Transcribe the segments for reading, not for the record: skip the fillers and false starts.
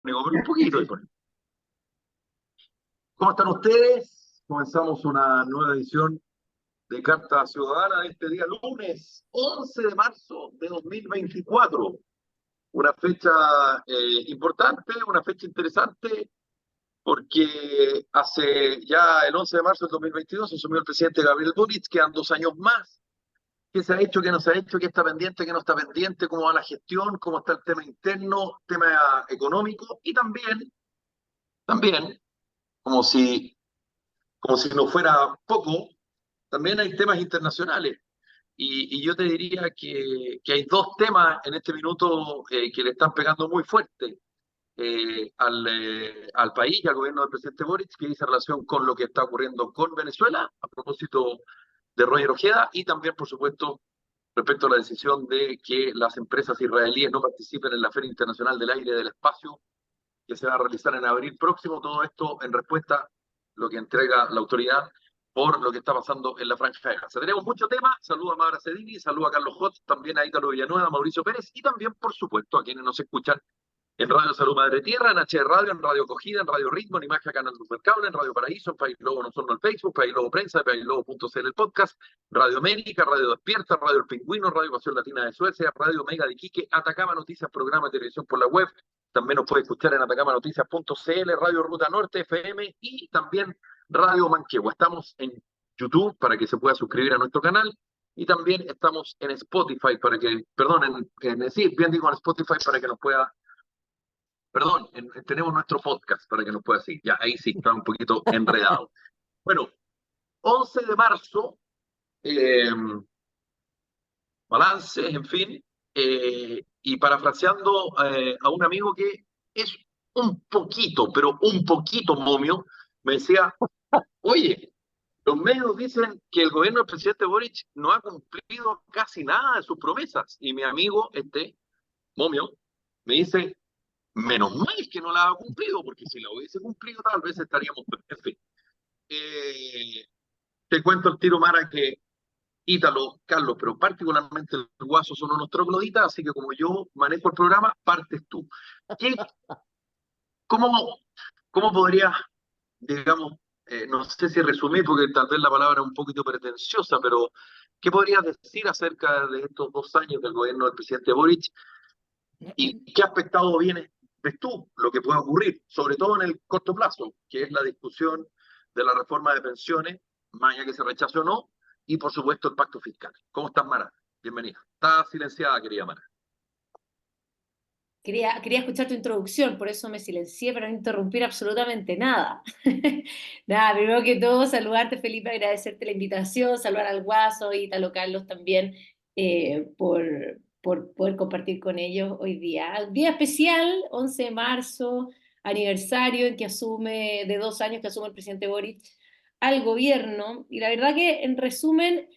Pero un poquito. ¿Cómo están ustedes? Comenzamos una nueva edición de Carta Ciudadana de este día lunes 11 de marzo de 2024. Una fecha importante, una fecha interesante, porque hace ya el 11 de marzo del 2022 asumió el presidente Gabriel Boric, quedan 2 años más. ¿Qué se ha hecho, qué no se ha hecho, qué está pendiente, qué no está pendiente, cómo va la gestión, cómo está el tema interno, tema económico y también, como si como si no fuera poco, también hay temas internacionales. Y yo te diría que hay dos temas en este minuto que le están pegando muy fuerte al país y al gobierno del presidente Boric, que dice relación con lo que está ocurriendo con Venezuela, a propósito de Roger Ojeda, y también, por supuesto, respecto a la decisión de que las empresas israelíes no participen en la Feria Internacional del Aire y del Espacio, que se va a realizar en abril próximo. Todo esto en respuesta a lo que entrega la autoridad por lo que está pasando en la Franja de Gaza. Tenemos mucho tema. Saludo a Mara Cedini, saludo a Carlos Hotz, también a Ítalo Villanueva, a Mauricio Pérez y también, por supuesto, a quienes nos escuchan en Radio Salud Madre Tierra, en H Radio, en Radio Acogida, en Radio Ritmo, en Imagen Canal Luz del Cable, en Radio Paraíso, en País Lobo No Solo en el Facebook, País Lobo Prensa, paislobo.cl el podcast, Radio América, Radio Despierta, Radio El Pingüino, Radio Pasión Latina de Suecia, Radio Mega de Iquique, Atacama Noticias, programa de televisión por la web. También nos puede escuchar en atacamanoticias.cl, Radio Ruta Norte FM y también Radio Manquehue. Estamos en YouTube para que se pueda suscribir a nuestro canal y también estamos en Spotify para que, perdón, sí, bien digo en Spotify para que nos pueda, perdón, tenemos nuestro podcast para que nos pueda seguir. Ya, ahí sí, está un poquito enredado. Bueno, 11 de marzo, eh, balances, en fin, y parafraseando a un amigo que es un poquito, pero un poquito momio, me decía, oye, los medios dicen que el gobierno del presidente Boric no ha cumplido casi nada de sus promesas. Y mi amigo, este momio, me dice, menos mal que no la ha cumplido, porque si la hubiese cumplido tal vez estaríamos, en fin. Eh, Te cuento el tiro, Mara, que Ítalo, Carlos, pero particularmente el Guaso son unos trogloditas, así que como yo manejo el programa, partes tú. ¿Qué, cómo, cómo podrías, digamos, no sé si resumir, porque tal vez la palabra es un poquito pretenciosa, pero ¿qué podrías decir acerca de estos 2 años del gobierno del presidente Boric y qué aspectado ves tú lo que puede ocurrir, sobre todo en el corto plazo, que es la discusión de la reforma de pensiones, más allá que se rechace o no, y por supuesto el pacto fiscal? ¿Cómo estás, Mara? Bienvenida. Está silenciada, querida Mara. Quería escuchar tu introducción, por eso me silencié para no interrumpir absolutamente nada. Nada, primero que todo, saludarte, Felipe, agradecerte la invitación, saludar al Guaso y Talo Carlos también por poder compartir con ellos hoy día. Un día especial, 11 de marzo, aniversario en que asume, de 2 años que asume el presidente Boric al gobierno. Y la verdad que, en resumen,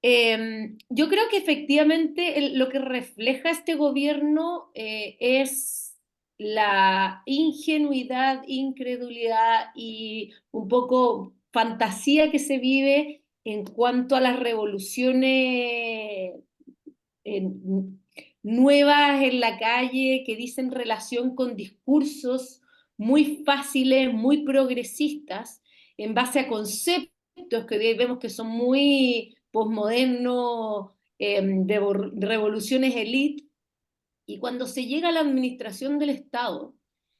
yo creo que efectivamente lo que refleja este gobierno es la ingenuidad, incredulidad y un poco fantasía que se vive en cuanto a las revoluciones nuevas en la calle que dicen relación con discursos muy fáciles, muy progresistas, en base a conceptos que hoy vemos que son muy posmodernos, de revoluciones elite, y cuando se llega a la administración del Estado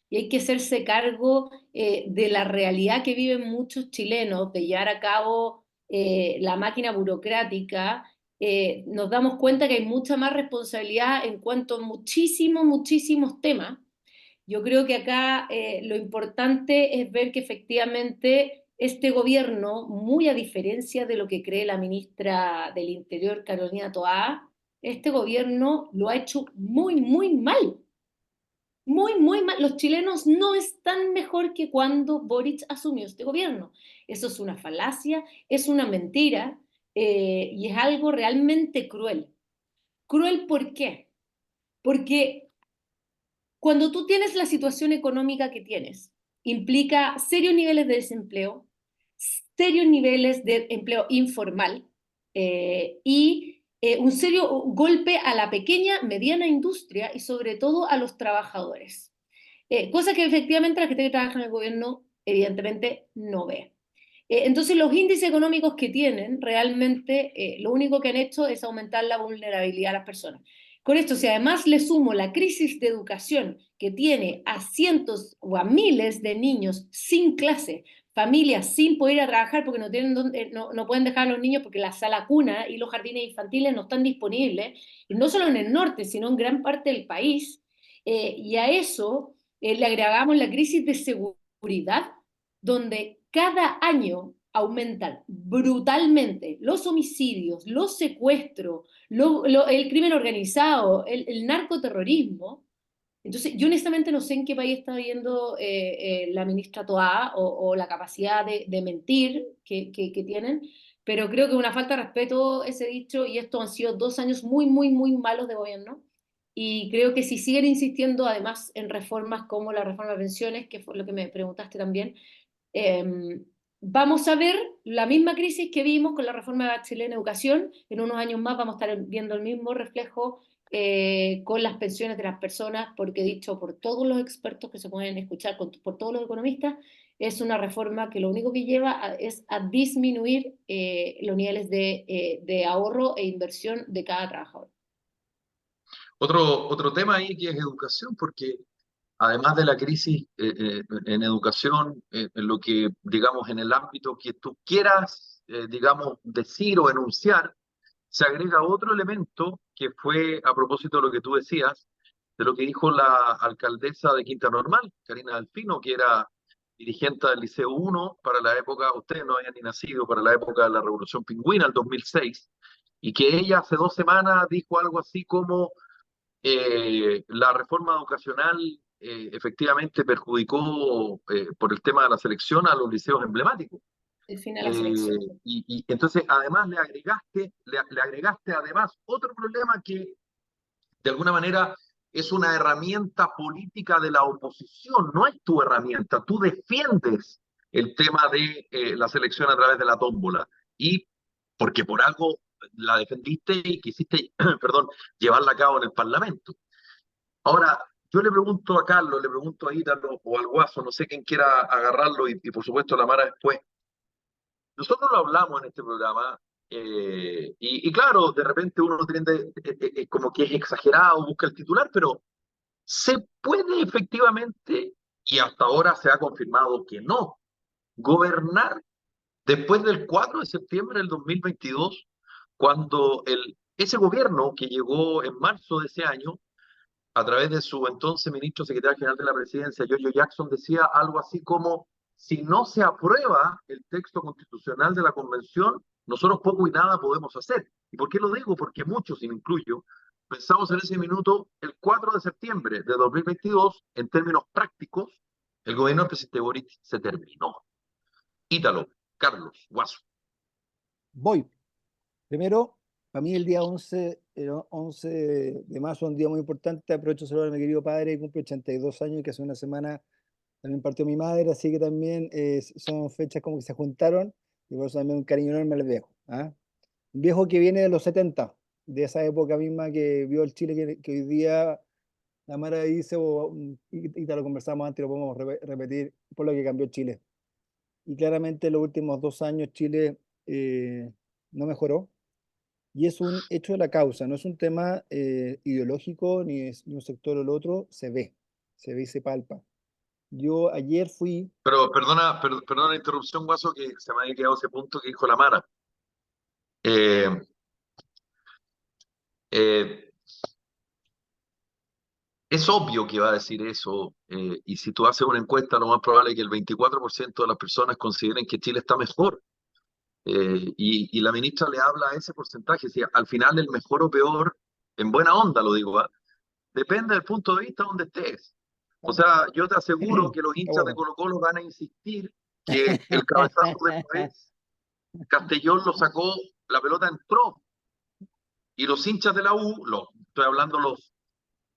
y hay que hacerse cargo de la realidad que viven muchos chilenos, de llevar a cabo la máquina burocrática, nos damos cuenta que hay mucha más responsabilidad en cuanto a muchísimos temas. Yo creo que acá lo importante es ver que efectivamente este gobierno, muy a diferencia de lo que cree la ministra del Interior, Carolina Toá, este gobierno lo ha hecho muy mal. Muy mal. Los chilenos no están mejor que cuando Boric asumió este gobierno. Eso es una falacia, es una mentira y es algo realmente cruel. ¿Cruel por qué? Porque cuando tú tienes la situación económica que tienes, implica serios niveles de desempleo, serios niveles de empleo informal y un serio golpe a la pequeña, mediana industria y sobre todo a los trabajadores. Cosa que efectivamente la gente que trabaja en el gobierno evidentemente no ve. Entonces los índices económicos que tienen realmente lo único que han hecho es aumentar la vulnerabilidad de las personas. Con esto, si además le sumo la crisis de educación que tiene a cientos o a miles de niños sin clase, familias sin poder ir a trabajar porque no, tienen no pueden dejar a los niños porque la sala cuna y los jardines infantiles no están disponibles, y no solo en el norte, sino en gran parte del país, y a eso le agregamos la crisis de seguridad, donde cada año aumentan brutalmente los homicidios, los secuestros, el crimen organizado, el narcoterrorismo. Entonces, yo honestamente no sé en qué país está viendo la ministra Toá o la capacidad de mentir que tienen, pero creo que es una falta de respeto ese dicho, y estos han sido 2 años muy, muy, muy malos de gobierno. Y creo que si siguen insistiendo además en reformas como la reforma de pensiones, que fue lo que me preguntaste también, eh, vamos a ver la misma crisis que vimos con la reforma de Bachelet en educación. En unos años más vamos a estar viendo el mismo reflejo con las pensiones de las personas, porque dicho por todos los expertos que se pueden escuchar, por todos los economistas, es una reforma que lo único que lleva es a disminuir los niveles de ahorro e inversión de cada trabajador. Otro tema ahí que es educación, porque además de la crisis en educación, en lo que, digamos, en el ámbito que tú quieras, digamos, decir o enunciar, se agrega otro elemento que fue a propósito de lo que tú decías, de lo que dijo la alcaldesa de Quinta Normal, Karina Delfino, que era dirigente del Liceo 1 para la época, ustedes no habían ni nacido, para la época de la Revolución Pingüina, el 2006, y que ella hace 2 semanas dijo algo así como la reforma educacional efectivamente perjudicó por el tema de la selección a los liceos emblemáticos. El fin de la Eh, selección. y entonces además le agregaste además otro problema que de alguna manera es una herramienta política de la oposición, no es tu herramienta, tú defiendes el tema de la selección a través de la tómbola y porque por algo la defendiste y quisiste, perdón, llevarla a cabo en el Parlamento. Ahora, yo le pregunto a Carlos, le pregunto a Ítalo o al Guaso, no sé quién quiera agarrarlo y por supuesto a la Mara después. Nosotros lo hablamos en este programa y claro, de repente uno tiende, como que es exagerado, busca el titular, pero se puede efectivamente, y hasta ahora se ha confirmado que no, gobernar después del 4 de septiembre del 2022, cuando ese gobierno que llegó en marzo de ese año, a través de su entonces ministro secretario general de la presidencia, Giorgio Jackson, decía algo así como, si no se aprueba el texto constitucional de la convención, nosotros poco y nada podemos hacer. ¿Y por qué lo digo? Porque muchos, y me incluyo, pensamos en ese minuto, el 4 de septiembre de 2022, en términos prácticos, el gobierno del presidente Boric se terminó. Ítalo, Carlos, Guaso. Voy. Primero, para mí el día 11 de marzo es un día muy importante. Aprovecho de saludar a mi querido padre, que cumple 82 años y que hace una semana también partió mi madre, así que también son fechas como que se juntaron y por eso también un cariño enorme al viejo. ¿Ah? Un viejo que viene de los 70, de esa época misma que vio el Chile que hoy día la Mara dice, y te lo conversamos antes, lo podemos repetir, por lo que cambió Chile. Y claramente en los últimos 2 años Chile no mejoró. Y es un hecho de la causa, no es un tema ideológico ni es ni un sector o el otro, se ve y se palpa. Yo ayer fui, Pero perdona la interrupción, Guaso, que se me había quedado ese punto que dijo la Mara. Eh, eh, Es obvio que va a decir eso, y si tú haces una encuesta, lo más probable es que el 24% de las personas consideren que Chile está mejor. Y la ministra le habla a ese porcentaje, si al final el mejor o peor, en buena onda lo digo, ¿ah? Depende del punto de vista donde estés. O sea, yo te aseguro que los está hinchas de bueno. Colo-Colo van a insistir que el cabezazo después, Castellón lo sacó, la pelota entró, y los hinchas de la U, estoy hablando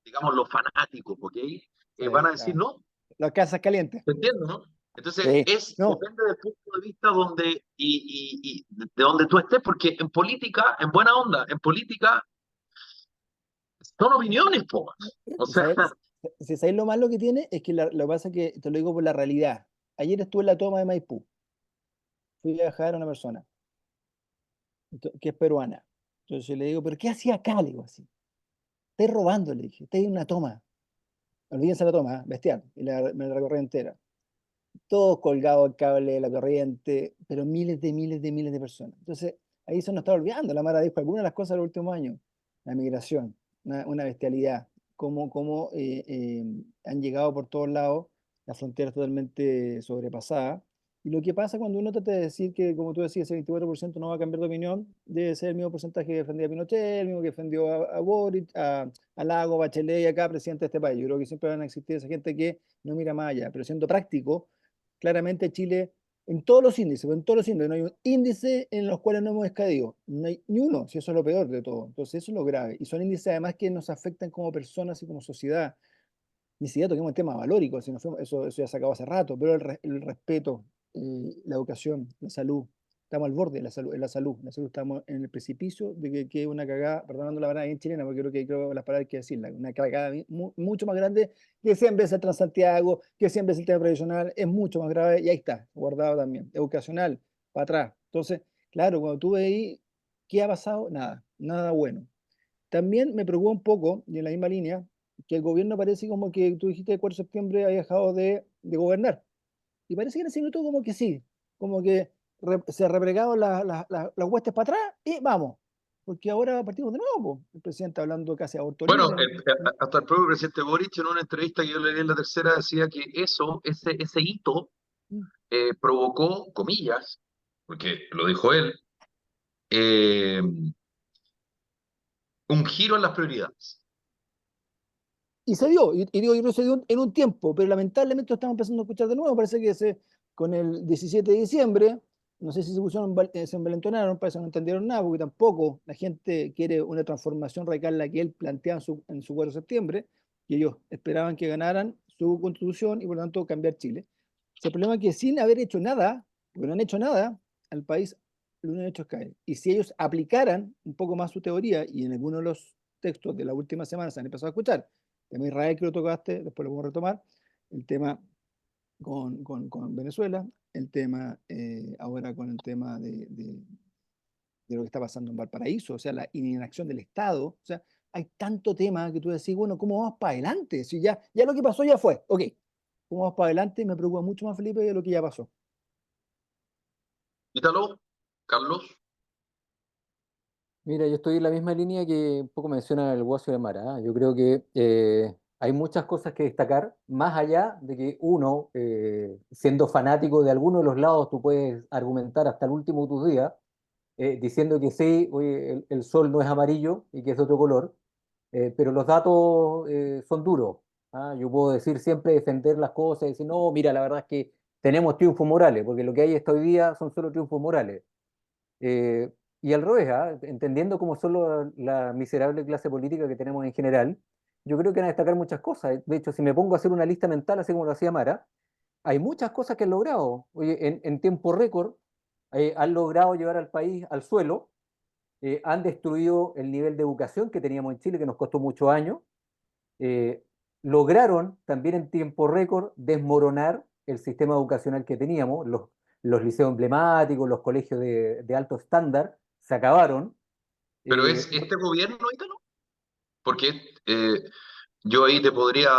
digamos, los fanáticos, ¿ok? Sí, Van a decir, claro. no, Las casas calientes. ¿te entiendo, no? Entonces, Sí. No, depende del punto de vista donde, y de donde tú estés, porque en política, en buena onda, en política son opiniones, po. O sea, ¿sabes? Si sabéis lo malo que tiene, es que lo que pasa es que, te lo digo por la realidad. Ayer estuve en la toma de Maipú, fui a dejar a una persona que es peruana. Entonces yo le digo, ¿pero qué hacía acá? Le digo así. Estáis robando, le dije, estáis en una toma. Olvídense la toma, bestial. Y me la recorrí entera. Todos colgados el cable, la corriente, pero miles de personas. Entonces, ahí se nos está olvidando. La Mara dijo algunas de las cosas de los últimos años. La migración, una bestialidad. Cómo han llegado por todos lados, las fronteras totalmente sobrepasadas. Y lo que pasa cuando uno trata de decir que, como tú decías, ese 24% no va a cambiar de opinión, debe ser el mismo porcentaje que defendía a Pinochet, el mismo que defendió a Boric, a Lago, Bachelet y acá, presidente de este país. Yo creo que siempre van a existir esa gente que no mira más allá, pero siendo práctico, claramente Chile, en todos los índices, pero en todos los índices, no hay un índice en los cuales no hemos escadido, no hay ni uno, si eso es lo peor de todo. Entonces eso es lo grave. Y son índices además que nos afectan como personas y como sociedad. Ni siquiera toquemos el tema valórico, si eso ya se acabó hace rato, pero el respeto, la educación, la salud. Estamos al borde de la salud, en la salud. La salud estamos en el precipicio de que quede una cagada, perdonando la verdad en chilena, porque creo que las palabras hay que decirla, una cagada mucho más grande que 100 veces el Transantiago, que 100 veces el tema previsional, es mucho más grave y ahí está, guardado también. Educacional, para atrás. Entonces, claro, cuando tú veis qué ha pasado, nada bueno. También me preocupa un poco, y en la misma línea, que el gobierno parece como que tú dijiste que el 4 de septiembre había dejado de gobernar. Y parece que en ese minuto como que sí, como que se replegaron las huestes para atrás y vamos. Porque ahora partimos de nuevo, po. El presidente hablando casi aborto Bueno, libre. hasta el propio presidente Boric en una entrevista que yo le di en La Tercera decía que ese hito Mm. provocó, comillas, porque lo dijo él, eh, un giro en las prioridades. Y se dio, y digo, yo creo que se dio en un tiempo, pero lamentablemente lo estamos empezando a escuchar de nuevo. Parece que con el 17 de diciembre, no sé si se pusieron, se envalentonaron, parece que no entendieron nada, porque tampoco la gente quiere una transformación radical la que él plantea en su 4 de septiembre, y ellos esperaban que ganaran su constitución y por lo tanto cambiar Chile. El problema es que sin haber hecho nada, porque no han hecho nada, al país lo único que han hecho es caer. Y si ellos aplicaran un poco más su teoría, y en algunos de los textos de la última semana se han empezado a escuchar, el tema Israel que lo tocaste, después lo vamos a retomar, el tema con Venezuela, el tema ahora con el tema de lo que está pasando en Valparaíso, o sea, la inacción del Estado, o sea, hay tanto tema que tú decís, bueno, ¿cómo vamos para adelante? Si ya lo que pasó ya fue, ok, ¿cómo vamos para adelante? Me preocupa mucho más, Felipe, de lo que ya pasó. Ítalo, Carlos, Mira, yo estoy en la misma línea que un poco menciona el Guasio de Mara, ¿ah? Yo creo que hay muchas cosas que destacar, más allá de que uno, siendo fanático de alguno de los lados, tú puedes argumentar hasta el último de tus días, diciendo que sí, oye, el sol no es amarillo y que es de otro color, pero los datos son duros. ¿Ah? Yo puedo decir siempre, defender las cosas y decir, no, mira, la verdad es que tenemos triunfos morales, porque lo que hay hasta hoy día son solo triunfos morales. Eh, y al revés, ¿ah? Entendiendo cómo son la miserable clase política que tenemos en general, yo creo que van a destacar muchas cosas. De hecho, si me pongo a hacer una lista mental, así como lo hacía Mara, hay muchas cosas que han logrado. Oye, en tiempo récord, han logrado llevar al país al suelo, han destruido el nivel de educación que teníamos en Chile, que nos costó muchos años, eh, lograron también en tiempo récord desmoronar el sistema educacional que teníamos, los liceos emblemáticos, los colegios de alto estándar, se acabaron. pero Eh, es este gobierno, Ítalo, porque yo ahí te podría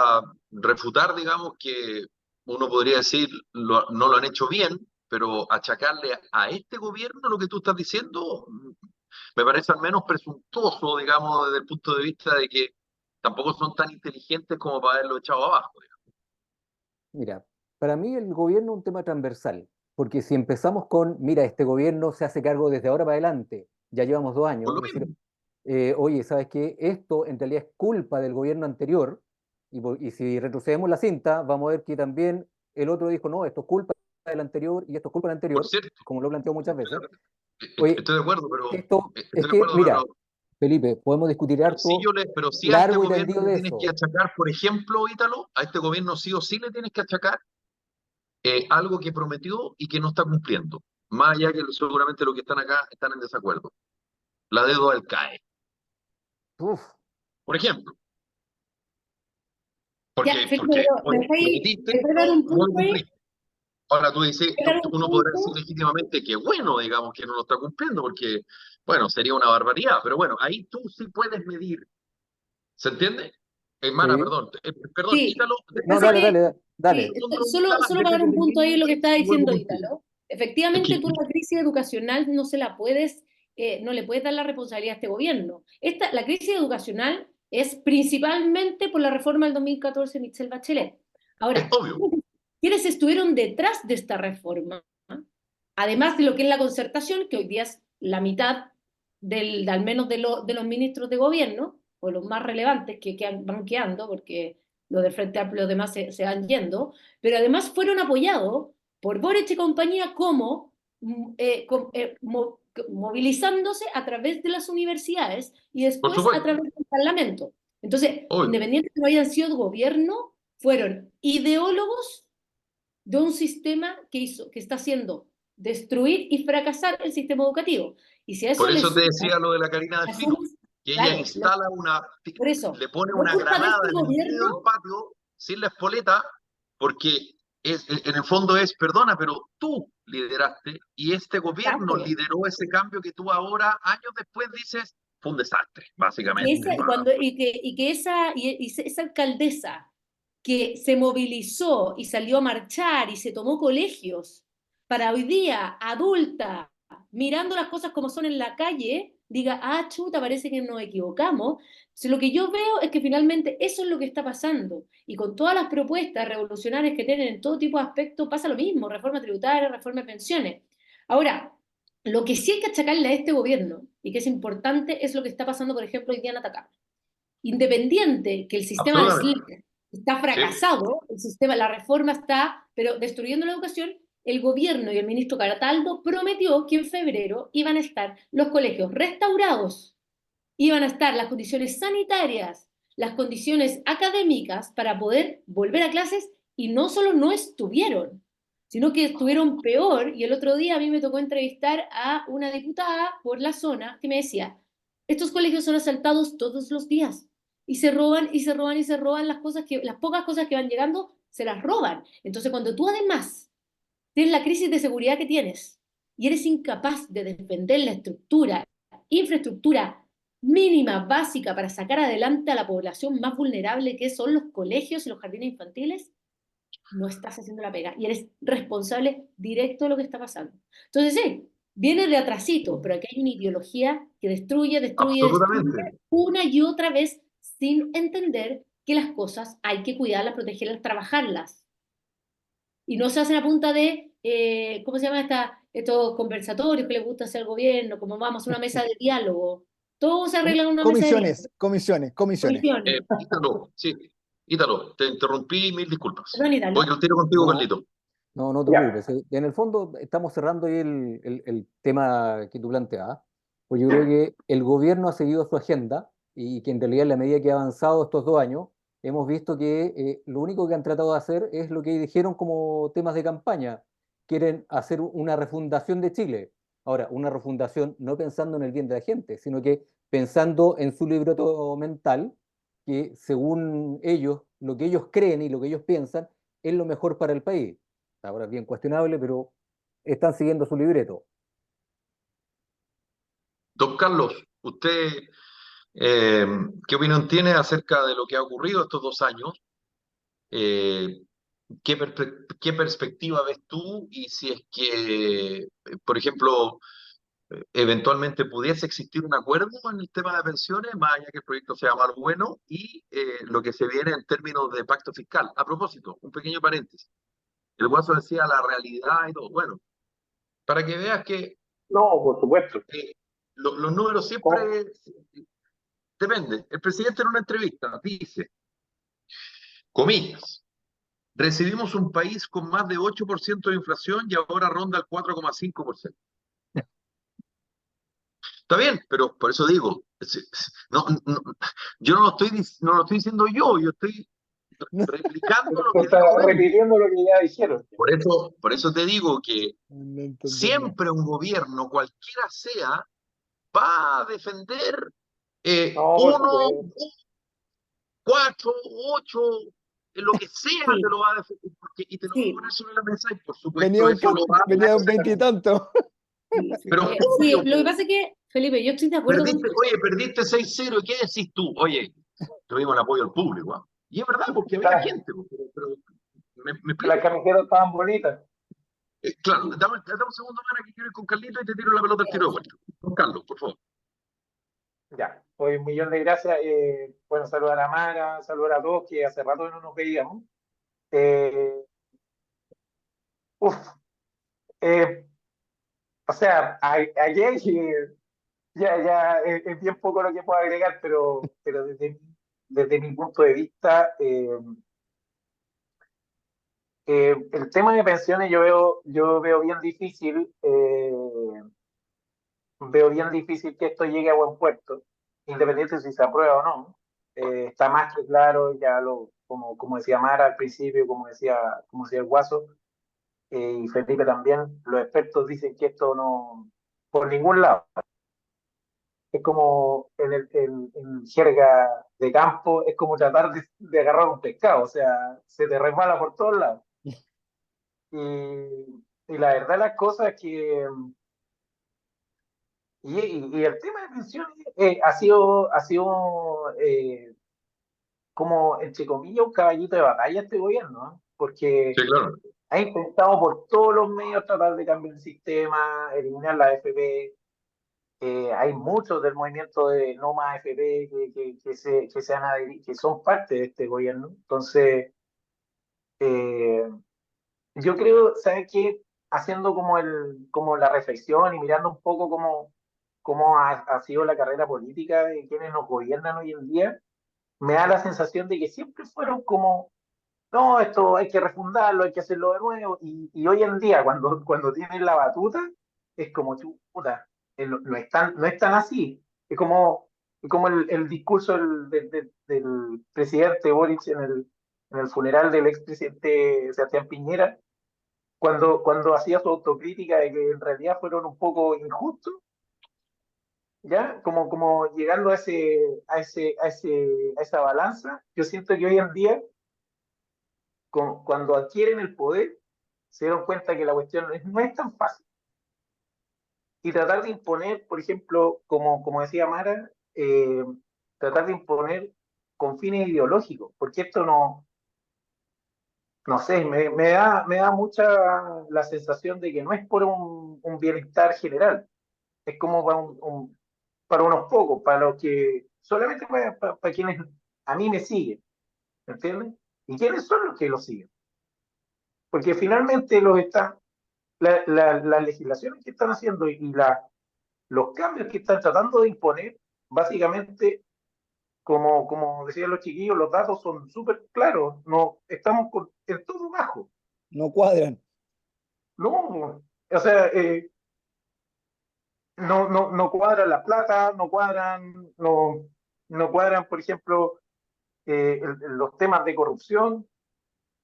refutar, digamos, que uno podría decir no lo han hecho bien, pero achacarle a este gobierno lo que tú estás diciendo me parece al menos presuntuoso, digamos, desde el punto de vista de que tampoco son tan inteligentes como para haberlo echado abajo, digamos. Mira, para mí el gobierno es un tema transversal, porque si empezamos con, mira, este gobierno se hace cargo desde ahora para adelante, ya llevamos 2 años, Por lo es decir, mismo. oye, ¿sabes qué? Esto en realidad es culpa del gobierno anterior, y si retrocedemos la cinta, vamos a ver que también el otro dijo, no, esto es culpa del anterior y esto es culpa del Por anterior, cierto, como lo he planteado muchas estoy veces. de, Oye, estoy de acuerdo, pero es que, mira, Felipe, podemos discutir harto, pero sí a este largo y gobierno tendido le de tienes que eso. achacar, por ejemplo, Ítalo, a este gobierno sí o sí le tienes que achacar algo que prometió y que no está cumpliendo. Más allá que seguramente los que están acá están en desacuerdo. La deuda del CAE, Uf, por ejemplo. Porque, Ya, Felipe, porque pero oye, ¿me prometiste, puedes dar un no lo punto ahí? cumpliste. Ahora tú dices, ¿Me puedes dar un uno podrá decir punto? legítimamente que bueno, digamos, que no lo está cumpliendo, porque, bueno, sería una barbaridad, pero bueno, ahí tú sí puedes medir. ¿Se entiende? Hermana, Sí. perdón, perdón, Sí, Ítalo, lo que No, pasa es déjame, dale, que, dale, sí, dale. cuando me solo para dar un repíteme punto ahí en lo que bien estaba y vuelvo diciendo contigo. Ítalo. Es Efectivamente, que, tú la crisis educacional no se la puedes, no le puedes dar la responsabilidad a este gobierno. La crisis educacional es principalmente por la reforma del 2014 de Michelle Bachelet. es Ahora, obvio, ¿quiénes estuvieron detrás de esta reforma? Además de lo que es la concertación, que hoy día es la mitad al menos de los ministros de gobierno, o los más relevantes van quedando, porque los del Frente Amplio y los demás se van yendo, pero además fueron apoyados por Boric y compañía como movilizándose a través de las universidades y por después a supuesto, través del Parlamento. Entonces, obvio. independiente de que no hayan sido gobierno, fueron ideólogos de un sistema que está haciendo destruir y fracasar el sistema educativo. Y si a eso Por le eso te sumas, decía lo de la Karina le Delfino, sumas, que ella claro, instala por eso, le pone no es una culpa de granada este en el medio del gobierno, patio sin la espoleta, porque en el fondo es, perdona, pero tú lideraste y este gobierno exacto, lideró ese cambio que tú ahora, años después, dices, fue un desastre, y que básicamente. esa, y cuando, y que esa alcaldesa que se movilizó y salió a marchar y se tomó colegios para hoy día, adulta, mirando las cosas como son en la calle, diga, ah, chuta, parece que nos equivocamos. Entonces, lo que yo veo es que finalmente eso es lo que está pasando. Y con todas las propuestas revolucionarias que tienen en todo tipo de aspectos, pasa lo mismo, reforma tributaria, reforma de pensiones. Ahora, lo que sí hay que achacarle a este gobierno, y que es importante, es lo que está pasando, por ejemplo, hoy día en Atacama. Independiente que el sistema de Absolutamente. SLIC está Sí. fracasado, el sistema, la reforma está, pero destruyendo la educación, el gobierno y el ministro Cataldo prometió que en febrero iban a estar los colegios restaurados, iban a estar las condiciones sanitarias, las condiciones académicas para poder volver a clases y no solo no estuvieron, sino que estuvieron peor. Y el otro día a mí me tocó entrevistar a una diputada por la zona que me decía, estos colegios son asaltados todos los días y se roban y se roban y se roban las pocas cosas que van llegando, se las roban. Entonces cuando tú además tienes la crisis de seguridad que tienes y eres incapaz de defender la infraestructura mínima, básica, para sacar adelante a la población más vulnerable que son los colegios y los jardines infantiles, no estás haciendo la pega y eres responsable directo de lo que está pasando. Entonces, sí, viene de atrasito, pero aquí hay una ideología que destruye, destruye, destruye Absolutamente. una y otra vez sin entender que las cosas hay que cuidarlas, protegerlas, trabajarlas. Y no se hacen a punta de, ¿cómo se llama estos conversatorios que le gusta hacer al gobierno? Como vamos a una mesa de diálogo. Todo se arregla en una mesa de diálogo. Comisiones. Comisiones. Ítalo, sí. Ítalo, te interrumpí, mil disculpas. Perdón, Voy Ítalo. al tiro contigo, No, Carlito. no te Ya, preocupes. En el fondo estamos cerrando ahí el tema que tú planteabas. Pues yo creo que el gobierno ha seguido su agenda y que en realidad en la medida que ha avanzado estos 2 años, hemos visto que lo único que han tratado de hacer es lo que dijeron como temas de campaña. Quieren hacer una refundación de Chile. Ahora, una refundación no pensando en el bien de la gente, sino que pensando en su libreto mental, que según ellos, lo que ellos creen y lo que ellos piensan es lo mejor para el país. Ahora es bien cuestionable, pero están siguiendo su libreto. Don Carlos, usted, eh, ¿qué opinión tiene acerca de lo que ha ocurrido estos 2 años? Eh, ¿Qué perspectiva ves tú? Y si es que, por ejemplo, eventualmente pudiese existir un acuerdo en el tema de pensiones, más allá que el proyecto sea malo o bueno, y lo que se viene en términos de pacto fiscal. A propósito, un pequeño paréntesis. El Guaso decía la realidad y todo. Bueno, para que veas que no, por supuesto. los números siempre ¿Cómo? depende. El presidente en una entrevista dice, comillas, recibimos un país con más de 8% de inflación y ahora ronda el 4,5%. Está bien, pero por eso digo, no, no, yo no lo estoy diciendo yo estoy replicando lo Tú que estás dijo él. repitiendo lo que ya dijeron. Por eso te digo que No entender nada. siempre un gobierno, cualquiera sea, va a defender No, por 1, supuesto. 4, 8, en lo que sea Sí, te lo va a defender, y te lo va a sí. poner sobre la mesa, y por Venía supuesto eso lo va a venía un hacer. veintitanto. Pero Sí, obvio, lo que pasa es que, Felipe, yo estoy de acuerdo contigo. perdiste 6-0, ¿y qué decís tú? Oye, tuvimos el apoyo del público, ¿ah? Y es verdad, porque había gente, pero me Las explico. camisetas estaban bonitas. Claro, dame un segundo, Mara, que quiero ir con Carlito y te tiro la pelota al tiro de vuelta. Con Carlos, por favor. Ya, pues un millón de gracias. Bueno, saludar a Mara, saludar a todos que hace rato no nos veíamos. Eh, uf, eh, o sea, ayer ya es bien poco lo que puedo agregar, pero desde mi punto de vista, el tema de pensiones yo veo bien difícil. Veo bien difícil que esto llegue a buen puerto, independiente si se aprueba o no. Está más que claro, como decía Mara al principio, como decía el Guaso, y Felipe también, los expertos dicen que esto no, por ningún lado. Es como en jerga de campo, es como tratar de agarrar un pescado, o sea, se te resbala por todos lados. Y la verdad las cosas es que y el tema de pensiones ha sido como, entre comillas, un caballito de batalla este gobierno, ¿no? Porque Sí, claro. ha intentado por todos los medios tratar de cambiar el sistema, eliminar la AFP. Hay muchos del movimiento de No Más AFP que son parte de este gobierno. Entonces, eh, yo creo, ¿sabes qué? Haciendo como la reflexión y mirando un poco cómo ha sido la carrera política de quienes nos gobiernan hoy en día, me da la sensación de que siempre fueron como, no, esto hay que refundarlo, hay que hacerlo de nuevo, y hoy en día, cuando tienen la batuta, es como, chuta, no es tan así. Es como el discurso del presidente Boric en el funeral del expresidente Sebastián Piñera, cuando hacía su autocrítica de que en realidad fueron un poco injustos, ¿ya? Como llegando a esa balanza. Yo siento que hoy en día, cuando adquieren el poder, se dieron cuenta que la cuestión no es tan fácil. Y tratar de imponer, por ejemplo, como decía Mara, tratar de imponer con fines ideológicos, porque esto no sé, me da mucha la sensación de que no es por un bienestar general, es como para unos pocos, para los que, solamente para quienes a mí me siguen, ¿me entiendes? ¿Y quiénes son los que lo siguen? Porque finalmente las legislaciones que están haciendo y los cambios que están tratando de imponer, básicamente, como decían los chiquillos, los datos son súper claros, no, estamos en todo bajo, No cuadran. ¿no? O sea, no cuadran la plata, no cuadran, por ejemplo, los temas de corrupción.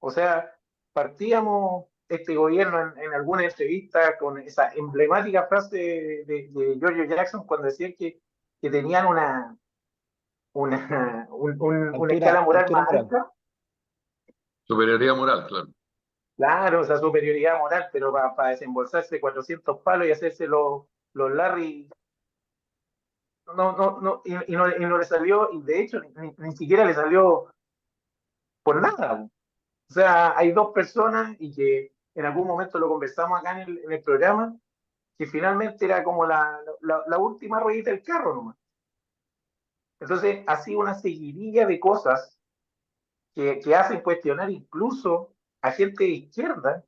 O sea, partíamos este gobierno en alguna entrevista con esa emblemática frase de George Jackson cuando decía que tenían una escala moral Altura más moral. alta. Superioridad moral, claro. Claro, esa superioridad moral, pero para desembolsarse 400 palos y hacerse los Larry, y no le salió, y de hecho ni siquiera le salió por nada. O sea, hay dos personas y que en algún momento lo conversamos acá en el programa, que finalmente era como la última ruedita del carro nomás. Entonces, ha sido una seguidilla de cosas que hacen cuestionar incluso a gente de izquierda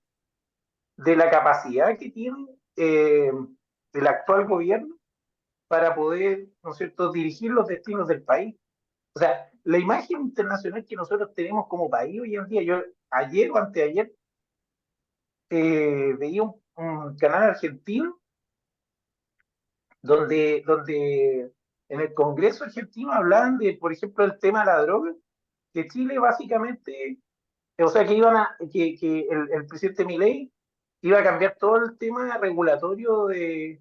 de la capacidad que tiene el actual gobierno para poder, ¿no es cierto?, dirigir los destinos del país. O sea, la imagen internacional que nosotros tenemos como país hoy en día, yo ayer o anteayer veía un canal argentino donde en el Congreso argentino hablaban de, por ejemplo, el tema de la droga, que Chile básicamente, o sea, que el presidente Milei iba a cambiar todo el tema regulatorio de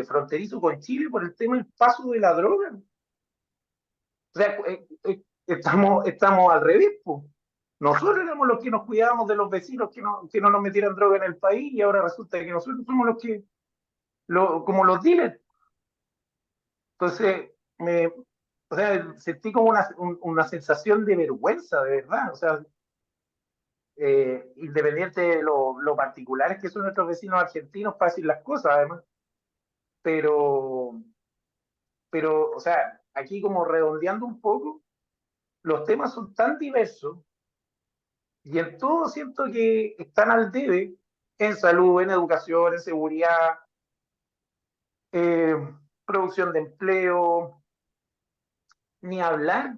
fronterizo con Chile por el tema del paso de la droga. O sea, estamos al revés, po. Nosotros éramos los que nos cuidábamos de los vecinos que no nos metieran droga en el país y ahora resulta que nosotros somos los que, como los dealers. Entonces, o sea, sentí como una sensación de vergüenza, de verdad. O sea, independiente de lo particulares que son nuestros vecinos argentinos para decir las cosas, además. Pero, o sea, aquí como redondeando un poco, los temas son tan diversos y en todo siento que están al debe en salud, en educación, en seguridad, eh, producción de empleo, ni hablar,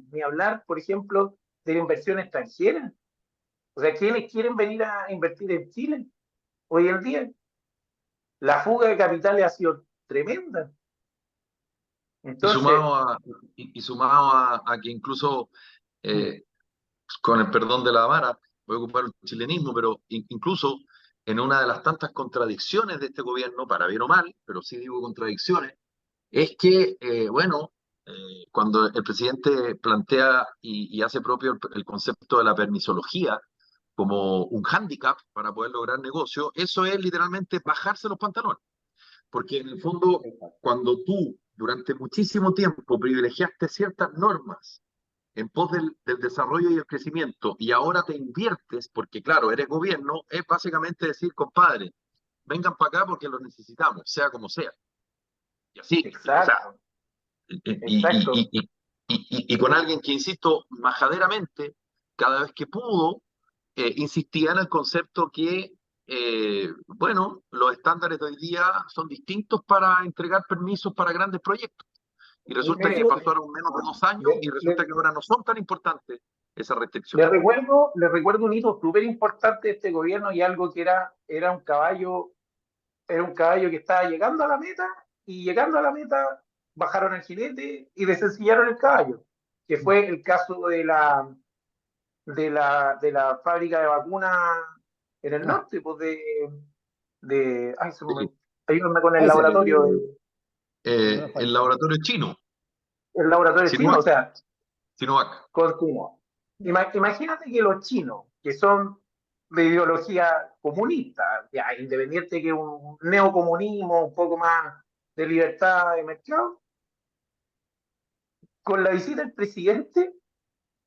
por ejemplo, de la inversión extranjera. O sea, ¿quiénes quieren venir a invertir en Chile hoy en día? La fuga de capitales ha sido tremenda. Y Entonces, sumado a que incluso, con el perdón de la vara, voy a ocupar el chilenismo, pero incluso en una de las tantas contradicciones de este gobierno, para bien o mal, pero sí digo contradicciones, es que, bueno, cuando el presidente plantea y hace propio el concepto de la permisología como un hándicap para poder lograr negocio, eso es literalmente bajarse los pantalones. Porque en el fondo, cuando tú durante muchísimo tiempo privilegiaste ciertas normas en pos del desarrollo y el crecimiento, y ahora te inviertes, porque claro, eres gobierno, es básicamente decir, compadre, vengan para acá porque los necesitamos, sea como sea. Y así, o sea, exacto, exacto. y con alguien que, insisto, majaderamente, cada vez que pudo, insistía en el concepto que, bueno, los estándares de hoy día son distintos para entregar permisos para grandes proyectos. Y resulta que Mire, pasaron menos de 2 años y resulta que ahora no son tan importantes esas restricciones. le recuerdo un hito súper importante de este gobierno y algo que era un caballo que estaba llegando a la meta y llegando a la meta bajaron el jinete y desencillaron el caballo, que fue el caso de la fábrica de vacunas en el Ah, norte, pues ay, Sí. ayúdame con el Pfizer, laboratorio, no era El Pfizer. laboratorio chino, el laboratorio chino, o Sinovac, sea, Sinovac. continuo. Imagínate que los chinos, que son de ideología comunista, ya, independiente que un neocomunismo, un poco más de libertad de mercado, con la visita del presidente,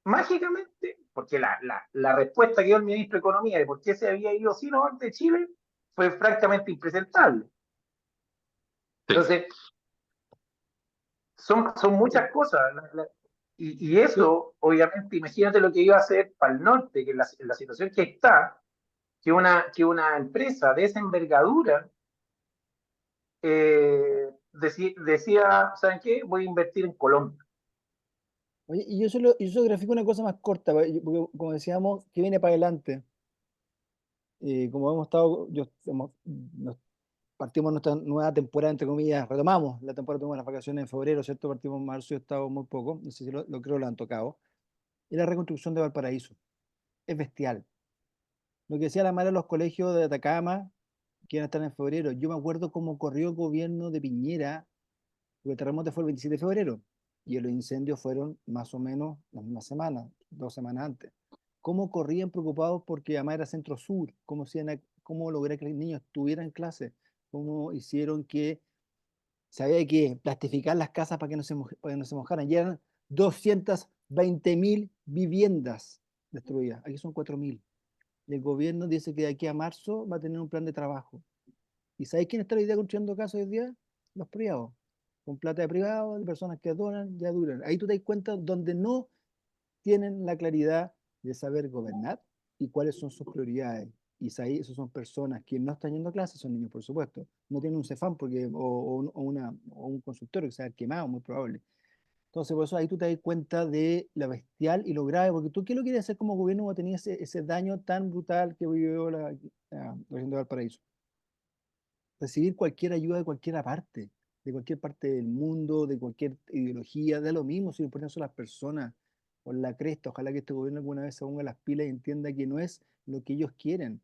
mágicamente, porque la respuesta que dio el ministro de Economía de por qué se había ido Sinovac de Chile fue francamente impresentable. Sí. Entonces, son muchas cosas. Y Yo, eso, obviamente, imagínate lo que iba a hacer para el norte, que en la situación que está, que una empresa de esa envergadura decía, ¿saben qué? Voy a invertir en Colombia. oye, y yo solo grafico una cosa más corta, porque como decíamos, que viene para adelante. Como hemos estado, partimos nuestra nueva temporada, entre comillas, retomamos la temporada, tuvimos las vacaciones en febrero, ¿cierto? Partimos en marzo y he estado muy poco, no sé si lo creo lo han tocado. Y la reconstrucción de Valparaíso es bestial. Lo que decía la Mara de los colegios de Atacama, que iban a estar en febrero, yo me acuerdo cómo corrió el gobierno de Piñera, porque el terremoto fue el 27 de febrero y los incendios fueron más o menos la misma semana, 2 semanas antes. Cómo corrían preocupados porque además era centro sur, cómo logré que los niños tuvieran clase, cómo hicieron que se había que plastificar las casas para que para que no se mojaran. Ya eran 220.000 viviendas destruidas. Aquí son 4.000. Y el gobierno dice que de aquí a marzo va a tener un plan de trabajo. ¿Y sabéis quién está hoy día construyendo casas hoy día? Los privados. Con plata de privados, de personas que donan, ya duran. Ahí tú te das cuenta donde no tienen la claridad de saber gobernar y cuáles son sus prioridades. Y ahí esas son personas que no están yendo a clases, son niños, por supuesto. No tienen un Cefam o un consultorio que se ha quemado, muy probable. Entonces, por eso ahí tú te das cuenta de la bestial y lo grave, porque tú, ¿qué lo quieres hacer como gobierno cuando tenías ese daño tan brutal que vivió la región de Valparaíso? Recibir cualquier ayuda de cualquier parte del mundo, de cualquier ideología, da lo mismo si lo importante son las personas, por la cresta. Ojalá que este gobierno alguna vez se ponga las pilas y entienda que no es lo que ellos quieren,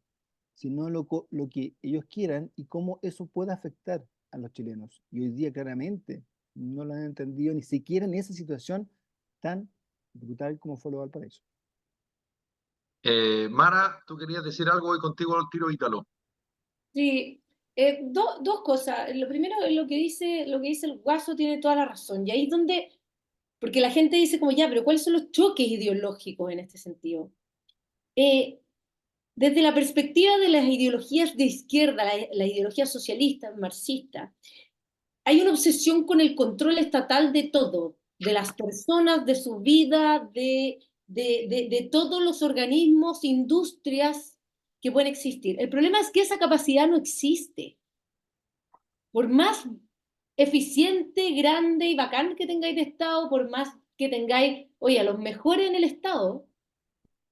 sino lo que ellos quieran y cómo eso puede afectar a los chilenos. Y hoy día claramente no lo han entendido ni siquiera en esa situación tan brutal como fue lo de Valparaíso. Mara, tú querías decir algo, voy contigo al tiro, Ítalo. Sí, dos cosas. Lo primero, lo que dice el Guaso tiene toda la razón. Y ahí es donde, porque la gente dice como ya, pero ¿cuáles son los choques ideológicos en este sentido? Desde la perspectiva de las ideologías de izquierda, la ideología socialista, marxista, hay una obsesión con el control estatal de todo, de las personas, de su vida, de todos los organismos, industrias que pueden existir. El problema es que esa capacidad no existe. Por más eficiente, grande y bacán que tengáis de Estado, por más que tengáis, oye, a los mejores en el Estado,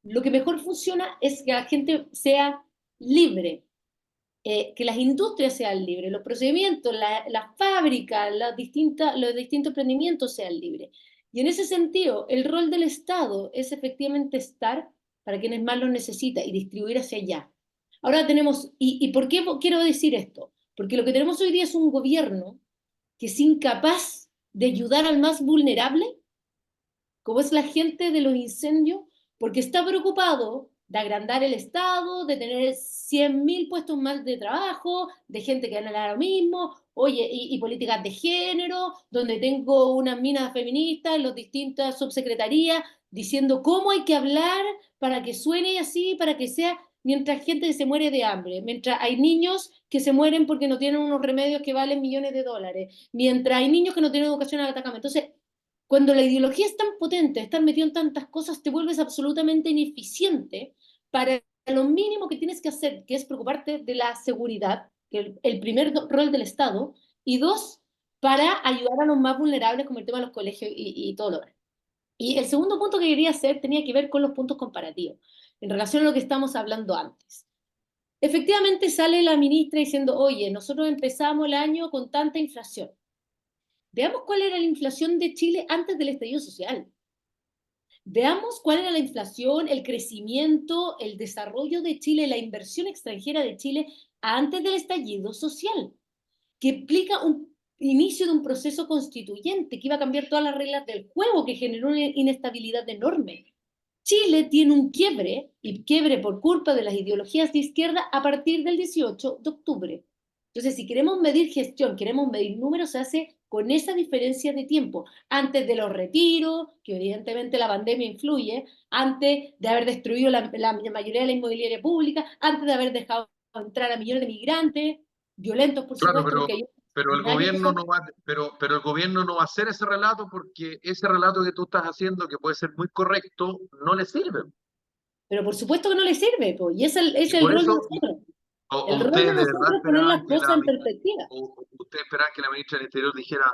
lo que mejor funciona es que la gente sea libre, que las industrias sean libres, los procedimientos, las fábricas, los distintos emprendimientos sean libres. Y en ese sentido, el rol del Estado es efectivamente estar para quienes más lo necesitan y distribuir hacia allá. Ahora tenemos, ¿y por qué quiero decir esto? Porque lo que tenemos hoy día es un gobierno que es incapaz de ayudar al más vulnerable, como es la gente de los incendios, porque está preocupado de agrandar el Estado, de tener 100.000 puestos más de trabajo, de gente que gana lo mismo, oye, y políticas de género, donde tengo unas minas feministas en las distintas subsecretarías diciendo cómo hay que hablar para que suene así, para que sea, mientras gente se muere de hambre, mientras hay niños que se mueren porque no tienen unos remedios que valen millones de dólares, mientras hay niños que no tienen educación al Atacama. Entonces, cuando la ideología es tan potente, estar metido en tantas cosas, te vuelves absolutamente ineficiente para lo mínimo que tienes que hacer, que es preocuparte de la seguridad, que es el primer rol del Estado, y dos, para ayudar a los más vulnerables, como el tema de los colegios y todo lo demás. Y el segundo punto que quería hacer tenía que ver con los puntos comparativos, en relación a lo que estamos hablando antes. Efectivamente sale la ministra diciendo, oye, nosotros empezamos el año con tanta inflación. Veamos cuál era la inflación de Chile antes del estallido social. Veamos cuál era la inflación, el crecimiento, el desarrollo de Chile, la inversión extranjera de Chile antes del estallido social, que implica un inicio de un proceso constituyente que iba a cambiar todas las reglas del juego, que generó una inestabilidad enorme. Chile tiene un quiebre, y quiebre por culpa de las ideologías de izquierda a partir del 18 de octubre. Entonces, si queremos medir gestión, queremos medir números, se hace con esa diferencia de tiempo, antes de los retiros, que evidentemente la pandemia influye, antes de haber destruido la mayoría de la inmobiliaria pública, antes de haber dejado entrar a millones de migrantes, violentos, por Claro, supuesto, porque hay pero el gobierno no va, pero el gobierno no va a hacer ese relato porque ese relato que tú estás haciendo, que puede ser muy correcto, no le sirve. pero por supuesto que no le sirve, pues, y es Y el por rol de eso, nosotros. o El rol de ustedes de verdad nosotros es poner esperaban las que cosas en perspectiva. o ustedes esperaban que la ministra del Interior dijera,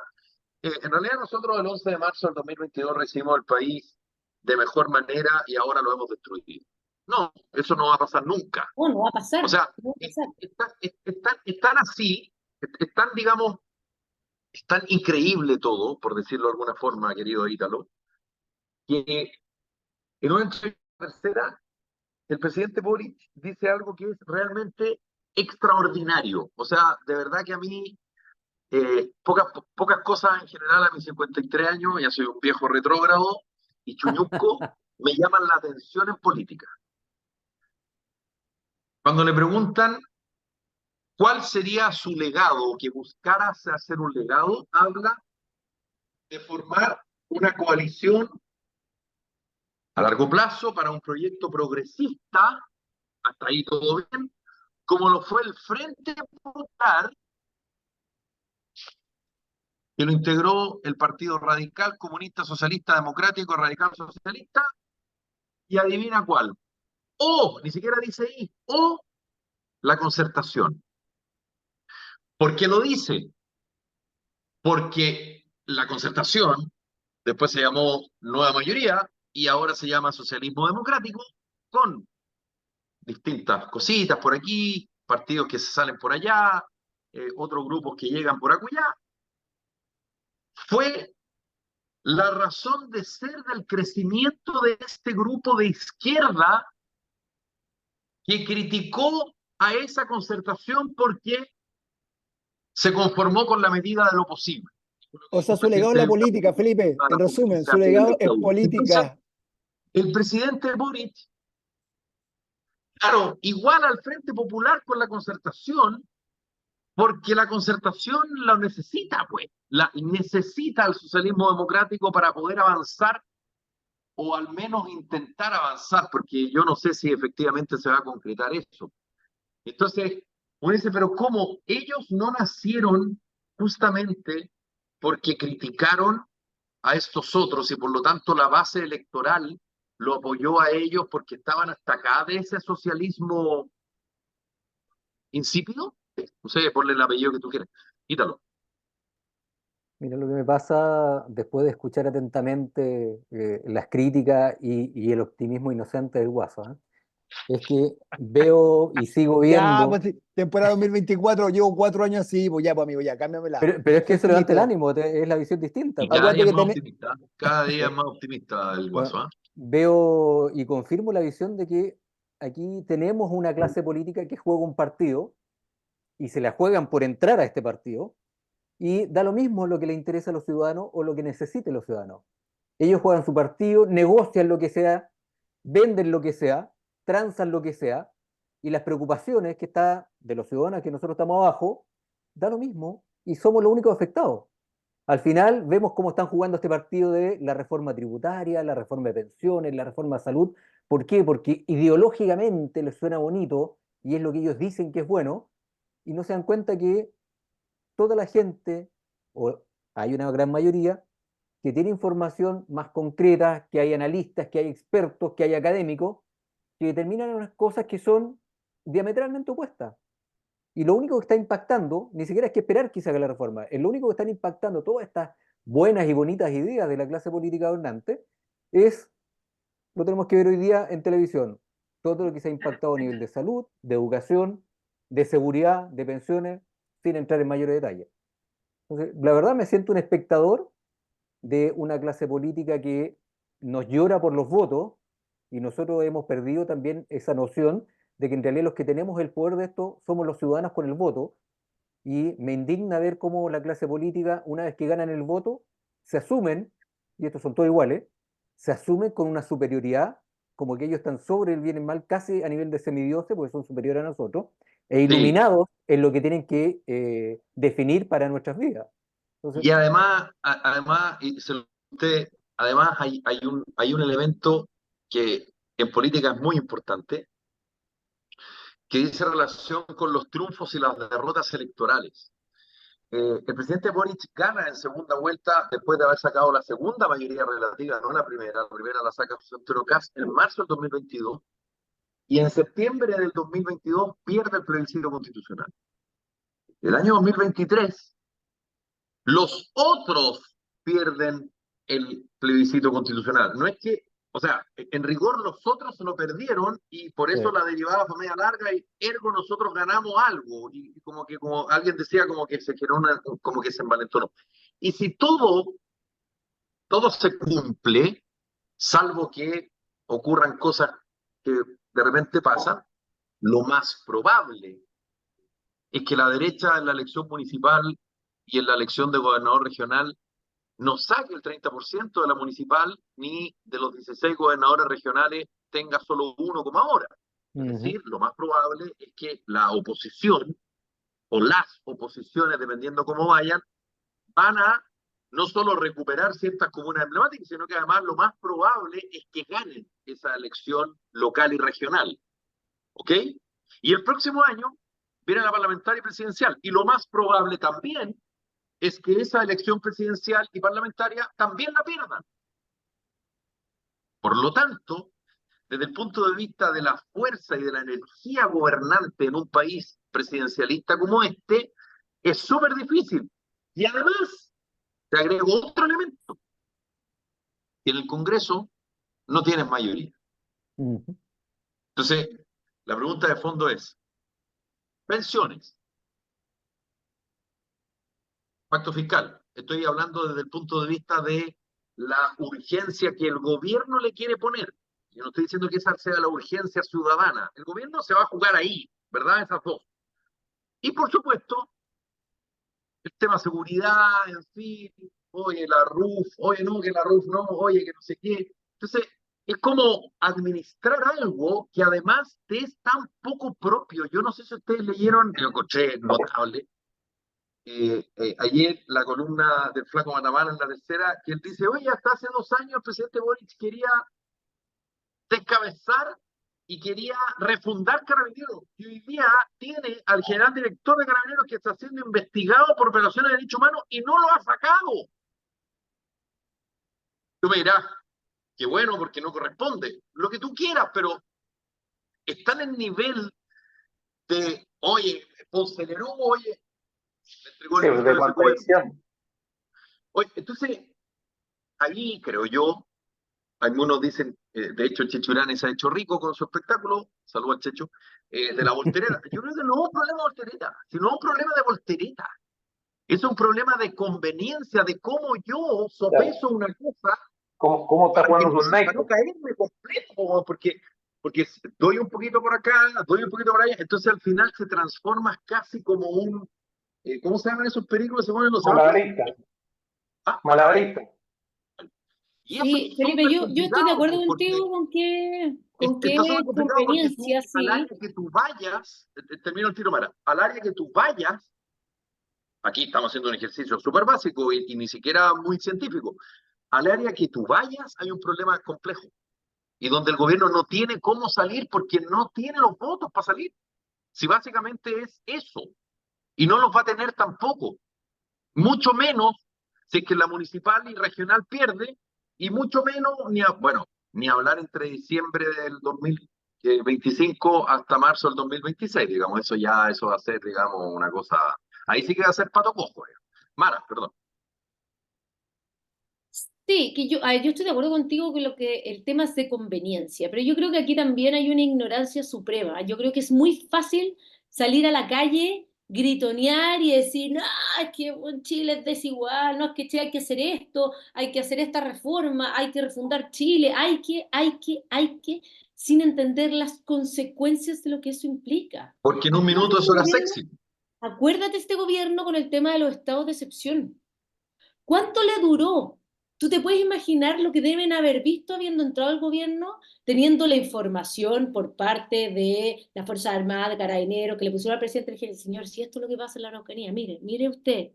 en realidad nosotros el 11 de marzo del 2022 recibimos el país de mejor manera y ahora lo hemos destruido. No, eso no va a pasar nunca. No, no va a pasar. O sea, No va a pasar. es tan así, es tan, digamos, es tan increíble todo, por decirlo de alguna forma, querido Ítalo, que en una entrevista tercera, el presidente Boric dice algo que es realmente extraordinario. O sea, de verdad que a mí, pocas cosas en general a mis 53 años, ya soy un viejo retrógrado y chuñusco, me llaman la atención en política. Cuando le preguntan cuál sería su legado, que buscara hacer un legado, habla de formar una coalición a largo plazo para un proyecto progresista, hasta ahí todo bien, como lo fue el Frente Popular, que lo integró el Partido Radical Comunista Socialista Democrático Radical Socialista, y adivina cuál, o, ni siquiera dice ahí, o la Concertación. ¿Por qué lo dice? Porque la Concertación después se llamó Nueva Mayoría y ahora se llama Socialismo Democrático, con distintas cositas por aquí, partidos que se salen por allá, otros grupos que llegan por acullá. Fue la razón de ser del crecimiento de este grupo de izquierda que criticó a esa concertación porque se conformó con la medida de lo posible. O sea, su legado es la política, Felipe. En resumen, su legado es política. El presidente Boric Claro, igual al Frente Popular con la Concertación, porque la Concertación la necesita, pues. Necesita al socialismo democrático para poder avanzar o al menos intentar avanzar, porque yo no sé si efectivamente se va a concretar eso. Entonces, uno dice, pero ¿cómo? Ellos no nacieron justamente porque criticaron a estos otros y por lo tanto la base electoral lo apoyó a ellos porque estaban hasta acá de ese socialismo insípido. No sé, ponle el apellido que tú quieras. Quítalo. Mira lo que me pasa después de escuchar atentamente las críticas y el optimismo inocente del Guaso, ¿eh? Es que veo y sigo Ya, viendo, pues sí, temporada 2024, llevo 4 años así, pues ya, pues amigo, ya, cámbiamela. pero es que Soy eso levanta el optimista. ánimo, es la visión distinta, Y pues. cada Acuérdate día es que más tenés, optimista. Cada día es más optimista el Bueno, Guaso, ¿ah? veo y confirmo la visión de que aquí tenemos una clase política que juega un partido y se la juegan por entrar a este partido y da lo mismo lo que le interesa a los ciudadanos o lo que necesiten los ciudadanos. Ellos juegan su partido, negocian lo que sea, venden lo que sea, transan lo que sea, y las preocupaciones que está de los ciudadanos que nosotros estamos abajo, da lo mismo y somos los únicos afectados. Al final vemos cómo están jugando este partido de la reforma tributaria, la reforma de pensiones, la reforma de salud. ¿Por qué? Porque ideológicamente les suena bonito y es lo que ellos dicen que es bueno, y no se dan cuenta que toda la gente, o hay una gran mayoría, que tiene información más concreta, que hay analistas, que hay expertos, que hay académicos, que determinan unas cosas que son diametralmente opuestas. Y lo único que está impactando, ni siquiera es que esperar que se haga la reforma, es lo único que están impactando todas estas buenas y bonitas ideas de la clase política gobernante, es, lo tenemos que ver hoy día en televisión, todo lo que se ha impactado a nivel de salud, de educación, de seguridad, de pensiones, sin entrar en mayores detalles. Entonces, la verdad me siento un espectador de una clase política que nos llora por los votos y nosotros hemos perdido también esa noción de que en realidad los que tenemos el poder de esto somos los ciudadanos con el voto, y me indigna ver cómo la clase política, una vez que ganan el voto, se asumen, y estos son todos iguales, se asumen con una superioridad, como que ellos están sobre el bien y el mal, casi a nivel de semidioses, porque son superiores a nosotros, e Sí. iluminados en lo que tienen que definir para nuestras vidas. Entonces, Y además, además hay un elemento que en política es muy importante, que dice relación con los triunfos y las derrotas electorales. El presidente Boric gana en segunda vuelta después de haber sacado la segunda mayoría relativa, no la primera la saca José Antonio Kast en marzo del 2022, y en septiembre del 2022 pierde el plebiscito constitucional. El año 2023 los otros pierden el plebiscito constitucional. No es que, o sea, en rigor los otros se lo perdieron y por sí. eso la derivada fue media larga y ergo nosotros ganamos algo. Y como que, como alguien decía, como que se generó como que se envalentonó. Y si todo se cumple, salvo que ocurran cosas que de repente pasan, lo más probable es que la derecha en la elección municipal y en la elección de gobernador regional no saque el 30% de la municipal, ni de los 16 gobernadores regionales tenga solo uno como ahora. Es Ujú. decir, lo más probable es que la oposición o las oposiciones, dependiendo cómo vayan, van a no solo recuperar ciertas comunas emblemáticas, sino que además lo más probable es que ganen esa elección local y regional. ¿Ok? Y el próximo año viene la parlamentaria y presidencial. Y lo más probable también es que esa elección presidencial y parlamentaria también la pierdan. Por lo tanto, desde el punto de vista de la fuerza y de la energía gobernante en un país presidencialista como este, es súper difícil. Y además, te agrego otro elemento, que en el Congreso no tienes mayoría. Ujú. Entonces, la pregunta de fondo es, pensiones, pacto fiscal. Estoy hablando desde el punto de vista de la urgencia que el gobierno le quiere poner. Yo no estoy diciendo que esa sea la urgencia ciudadana. El gobierno se va a jugar ahí, ¿verdad? Esas dos. Y por supuesto, el tema seguridad, en fin, oye, la RUF, oye, no, que la RUF no, oye, que no sé qué. Entonces, es como administrar algo que además te es tan poco propio. Yo no sé si ustedes leyeron, lo encontré notable, ayer la columna del Flaco Matamala en La Tercera, que él dice, oye, hasta hace 2 años el presidente Boric quería descabezar y quería refundar Carabineros. Y hoy día tiene al general director de Carabineros que está siendo investigado por violaciones de derechos humanos y no lo ha sacado. Tú me dirás, qué bueno, porque no corresponde. Lo que tú quieras, pero están en el nivel de, oye, Ponce Lerú, oye, le entregó el Sí, título de de ese gobierno. contradicción. Oye, entonces, ahí creo yo, algunos dicen, de hecho, el Checho Irán se ha hecho rico con su espectáculo, saludos al Checho, de la voltereta. Yo creo que no es un problema de voltereta, sino un problema de voltereta. Es un problema de conveniencia, de cómo yo sopeso una cosa ¿Cómo está para, jugando sus para no naipes? caerme completo, porque doy un poquito por acá, doy un poquito por allá, entonces al final se transforma casi como un, ¿cómo se llaman esos películas que se ponen en los semáforos? Malabarista. Ah, Malabarista. y eso Sí, es Felipe, súper yo estoy de complicado, acuerdo porque contigo con que está súper es complicado porque tú, conveniencia, al sí. área que tú vayas, termino el tiro, Mara, al área que tú vayas, aquí estamos haciendo un ejercicio súper básico y ni siquiera muy científico, al área que tú vayas hay un problema complejo y donde el gobierno no tiene cómo salir porque no tiene los votos para salir. Si básicamente es eso, y no los va a tener tampoco, mucho menos si es que la municipal y regional pierde, y mucho menos, bueno, ni hablar entre diciembre del 2025 hasta marzo del 2026, digamos, eso va a ser, digamos, una cosa, ahí sí que va a ser pato cojo, Mara, perdón. Sí, que yo estoy de acuerdo contigo que el tema es de conveniencia, pero yo creo que aquí también hay una ignorancia suprema. Yo creo que es muy fácil salir a la calle, gritonear y decir, no, es que Chile es desigual, no, es que Chile hay que hacer esto, hay que hacer esta reforma, hay que refundar Chile, sin entender las consecuencias de lo que eso implica. Porque en un minuto eso era sexy. Acuérdate este gobierno con el tema de los estados de excepción. ¿Cuánto le duró? ¿Tú te puedes imaginar lo que deben haber visto habiendo entrado al gobierno, teniendo la información por parte de las Fuerzas Armadas, de Carabineros, que le pusieron al presidente y le dijeron, señor, si esto es lo que pasa en la Araucanía, mire usted.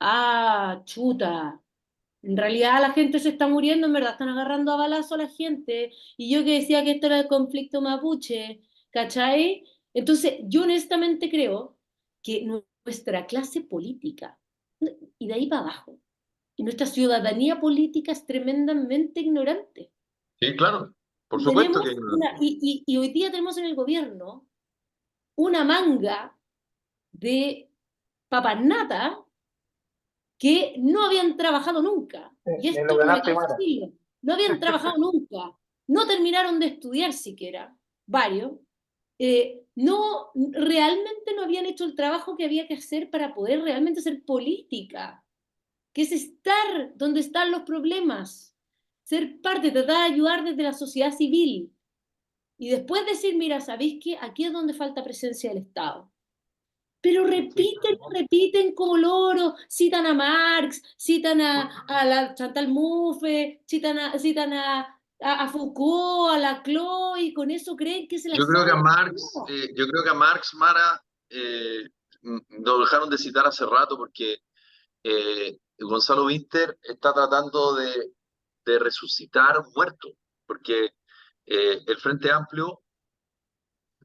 Ah, chuta. En realidad la gente se está muriendo, en verdad, están agarrando a balazo a la gente. Y yo que decía que esto era el conflicto mapuche, ¿cachai? Entonces, yo honestamente creo que nuestra clase política, y de ahí para abajo, y nuestra ciudadanía política es tremendamente ignorante. Sí, claro, por Y supuesto que tenemos y hoy día tenemos en el gobierno una manga de papas que no habían trabajado nunca. Y Me esto lo no me ganaste, canso Mara. de decirlo. No habían trabajado nunca. No terminaron de estudiar siquiera, varios. No, realmente no habían hecho el trabajo que había que hacer para poder realmente hacer política, que es estar donde están los problemas, ser parte, tratar de ayudar desde la sociedad civil. Y después decir, mira, ¿sabéis qué? Aquí es donde falta presencia del Estado. Pero repiten como loro, citan a Marx, citan a la Chantal Mouffe, citan a Foucault, a Laclau, y con eso creen que se la yo creo que a saben. Marx, No. Mara, lo dejaron de citar hace rato porque Gonzalo Vinter está tratando de resucitar muertos, porque el Frente Amplio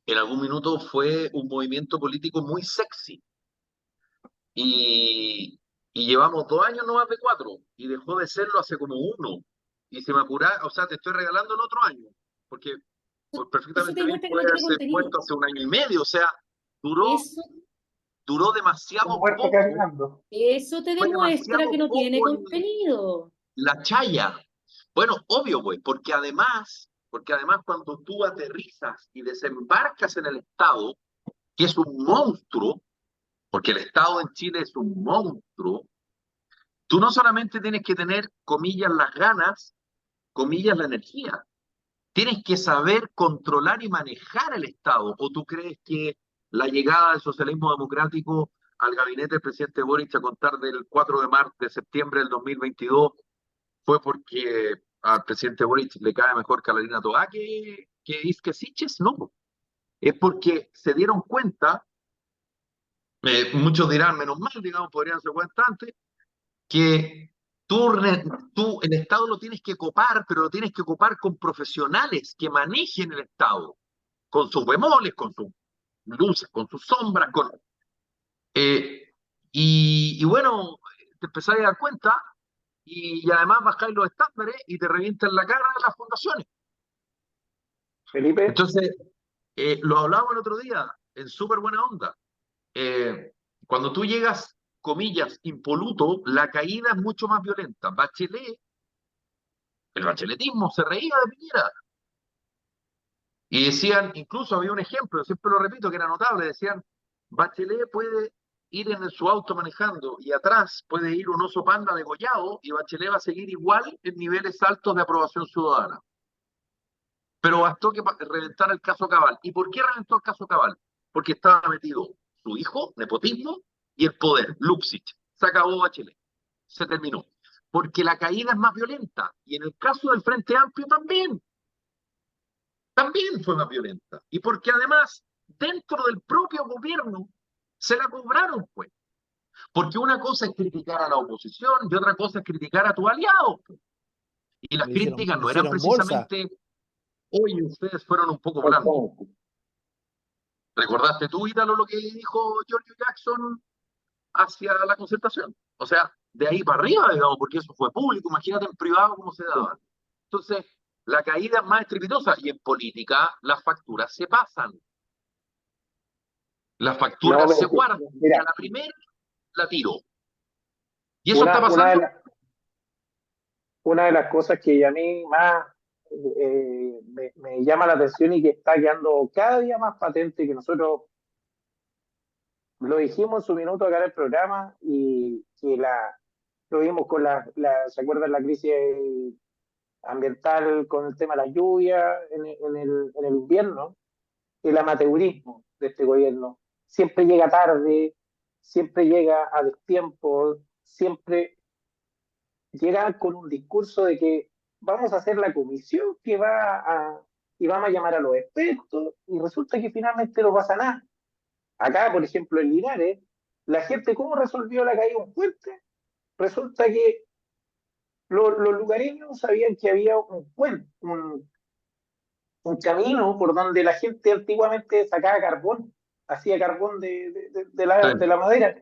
en algún minuto fue un movimiento político muy sexy y llevamos 2 años, no más de 4, y dejó de serlo hace como 1. Y se me apura, o sea, te estoy regalando el otro año, porque pues, Eso te perfectamente bien demuestra que no puede tiene haberse contenido. puesto hace 1 año y medio, o sea, duró, Eso, duró Un demasiado muerto poco, caminando. eso te fue demuestra que demasiado no tiene poco contenido. la chaya. Bueno, obvio, pues, porque además cuando tú aterrizas y desembarcas en el Estado, que es un monstruo, porque el Estado en Chile es un monstruo, tú no solamente tienes que tener, comillas, las ganas, comillas, la energía, tienes que saber controlar y manejar el Estado. ¿O tú crees que la llegada del socialismo democrático al gabinete del presidente Boric a contar del 4 de septiembre del 2022 fue porque al presidente Boric le cae mejor Carolina Toá que Isque Siches, no. Es porque se dieron cuenta, muchos dirán, menos mal, digamos, podrían ser cuenta antes, que el Estado lo tienes que copar, pero lo tienes que copar con profesionales que manejen el Estado, con sus bemoles, con sus luces, con sus sombras, y bueno, te empezás a dar cuenta y además bajáis los estándares y te revientan la cara a las fundaciones. Felipe, Entonces, lo hablábamos el otro día, en súper buena onda. Cuando tú llegas, comillas, impoluto, la caída es mucho más violenta. Bachelet, el bacheletismo se reía de Piñera. Y decían, incluso había un ejemplo, siempre lo repito, que era notable, decían, Bachelet puede ir en su auto manejando y atrás puede ir un oso panda degollado y Bachelet va a seguir igual en niveles altos de aprobación ciudadana. Pero bastó que reventara el caso Cabal. ¿Y por qué reventó el caso Cabal? Porque estaba metido su hijo, nepotismo, y el poder, Luxich. Se acabó Bachelet. Se terminó. Porque la caída es más violenta. Y en el caso del Frente Amplio también. También fue más violenta. Y porque además, dentro del propio gobierno, se la cobraron, pues. Porque una cosa es criticar a la oposición y otra cosa es criticar a tu aliado. Pues. Y las críticas le no eran hicieron bolsa. precisamente, oye, ustedes fueron un poco blandos. ¿Recordaste tú, Ítalo, lo que dijo Giorgio Jackson hacia la concertación? O sea, de ahí para arriba, digamos, porque eso fue público, imagínate en privado cómo se daba. Entonces, la caída es más estrepitosa y en política las facturas se pasan. Las facturas no, se pero guardan y a mira, la primera la tiro. Y eso está una pasando. una de las cosas que a mí más me llama la atención y que está quedando cada día más patente, que nosotros lo dijimos en su minuto acá en el programa y que lo vimos con ¿se acuerdan la crisis ambiental con el tema de la lluvia en el invierno? El amateurismo de este gobierno. Siempre llega tarde, siempre llega a destiempo, siempre llega con un discurso de que vamos a hacer la comisión y vamos a llamar a los expertos y resulta que finalmente no pasa nada. Acá, por ejemplo, en Linares, la gente, ¿cómo resolvió la caída de un puente? Resulta que los lugareños sabían que había un puente, un camino por donde la gente antiguamente sacaba carbón, hacía carbón Sí. de la madera,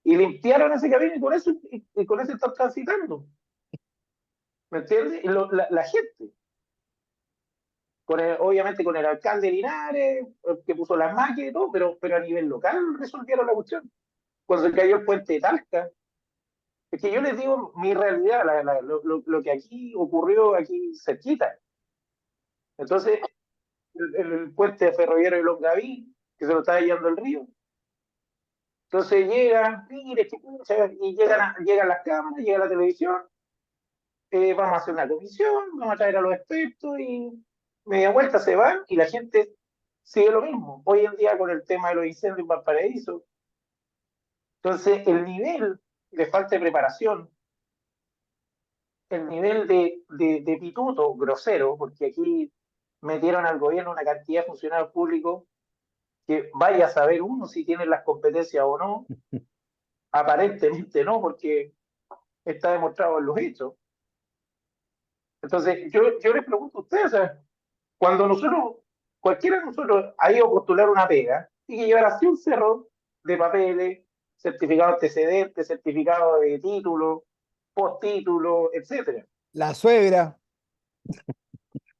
y limpiaron ese camino y con eso están transitando. ¿Me entiendes? Y la gente, obviamente con el alcalde de Linares, que puso las máquinas y todo, pero a nivel local resolvieron la cuestión. Cuando se cayó el puente de Talca, es que yo les digo mi realidad, lo que aquí ocurrió aquí cerquita. Entonces, el puente ferroviario de Longaví, que se lo está llevando el río. Entonces llegan, mire, y llegan las cámaras, llega la televisión, vamos a hacer una comisión, vamos a traer a los expertos y media vuelta se van y la gente sigue lo mismo. Hoy en día con el tema de los incendios en Valparaíso. Entonces el nivel de falta de preparación, el nivel de pituto grosero, porque aquí metieron al gobierno una cantidad de funcionarios públicos que vaya a saber uno si tienen las competencias o no. Aparentemente no, porque está demostrado en los hechos. Entonces, yo les pregunto a ustedes, o sea, cuando cualquiera de nosotros ha ido a postular una pega, tiene que llevar así un cerro de papeles, certificado de antecedentes, certificado de título, postítulo, etcétera. La suegra.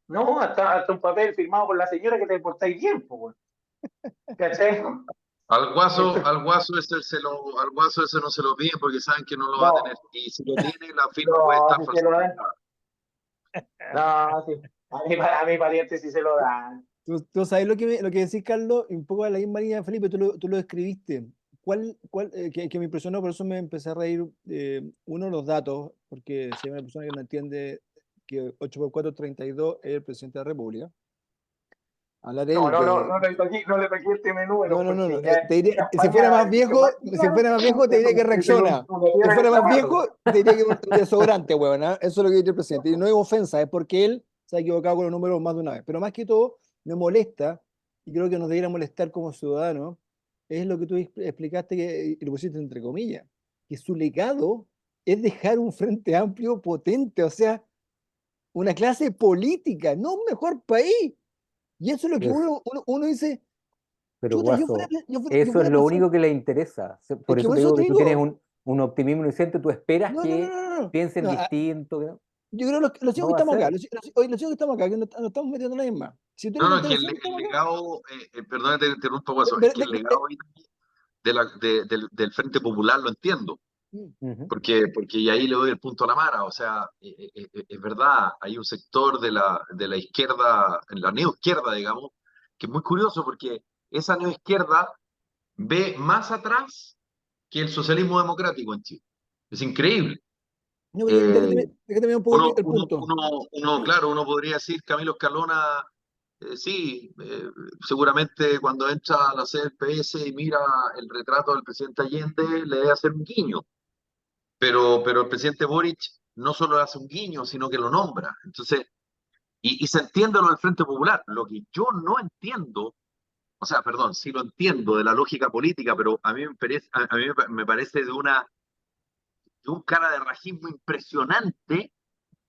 No, hasta un papel firmado por la señora que te portáis bien, pues, ¿cachai? Al guaso ese no se lo piden porque saben que no lo va a tener. No, Y si lo tiene, la firma puede no, estar si se lo dan. falsificada. No, sí. A mi pariente sí se lo dan. Tú sabes lo que decís, Carlos, y un poco a la misma línea, Felipe, tú lo describiste. Que me impresionó, por eso me empecé a reír, uno de los datos, porque si hay una persona que no entiende que 8 por 4 es 32, es el presidente de la República. hablar él. No le toqué este número. No. Porque ya Te diría, en si campaña fuera más viejo, diplomática, te diría que es reacciona. una piedra Si en fuera el más zapato. viejo, te diría que un desodorante, weón. ¿Ah? Eso es lo que dice el presidente. Y no es ofensa, es porque él se ha equivocado con los números más de una vez. Pero más que todo, me molesta, y creo que nos debería molestar como ciudadanos, es lo que tú explicaste, y lo pusiste entre comillas, que su legado es dejar un frente amplio potente, o sea, una clase política, no un mejor país. Y eso es lo que Es- uno dice, pero chuta, Guaso, yo eso es fuera lo único presidente. que le interesa. Es Por que eso por te eso digo te que tú tienes digo, un optimismo inocente, tú esperas que no. piensen No, distinto, que yo creo que los no chicos que va a estamos acá, ser. oye, los chicos que estamos acá, que nos estamos metiendo en la misma. Si tú le No, es preguntas a que los chicos que el estamos acá, legado, perdón que te interrumpa, Guaso, es pero- que el legado del Frente Popular lo entiendo. Ujú. Porque y ahí le doy el punto a la Mara, o sea, es verdad, hay un sector de la izquierda, en la neoizquierda, digamos, que es muy curioso porque esa neoizquierda ve más atrás que el socialismo democrático en Chile. Es increíble. no, Eh, déjame ver un poco el punto. claro, uno podría decir Camilo Escalona, sí, seguramente cuando entra a la CDPS y mira el retrato del presidente Allende, le debe hacer un guiño. Pero el presidente Boric no solo hace un guiño, sino que lo nombra. Entonces, y se entiende lo del Frente Popular. Lo que yo no entiendo, o sea, perdón, sí lo entiendo de la lógica política, pero a mí me parece de un cara de rajismo impresionante,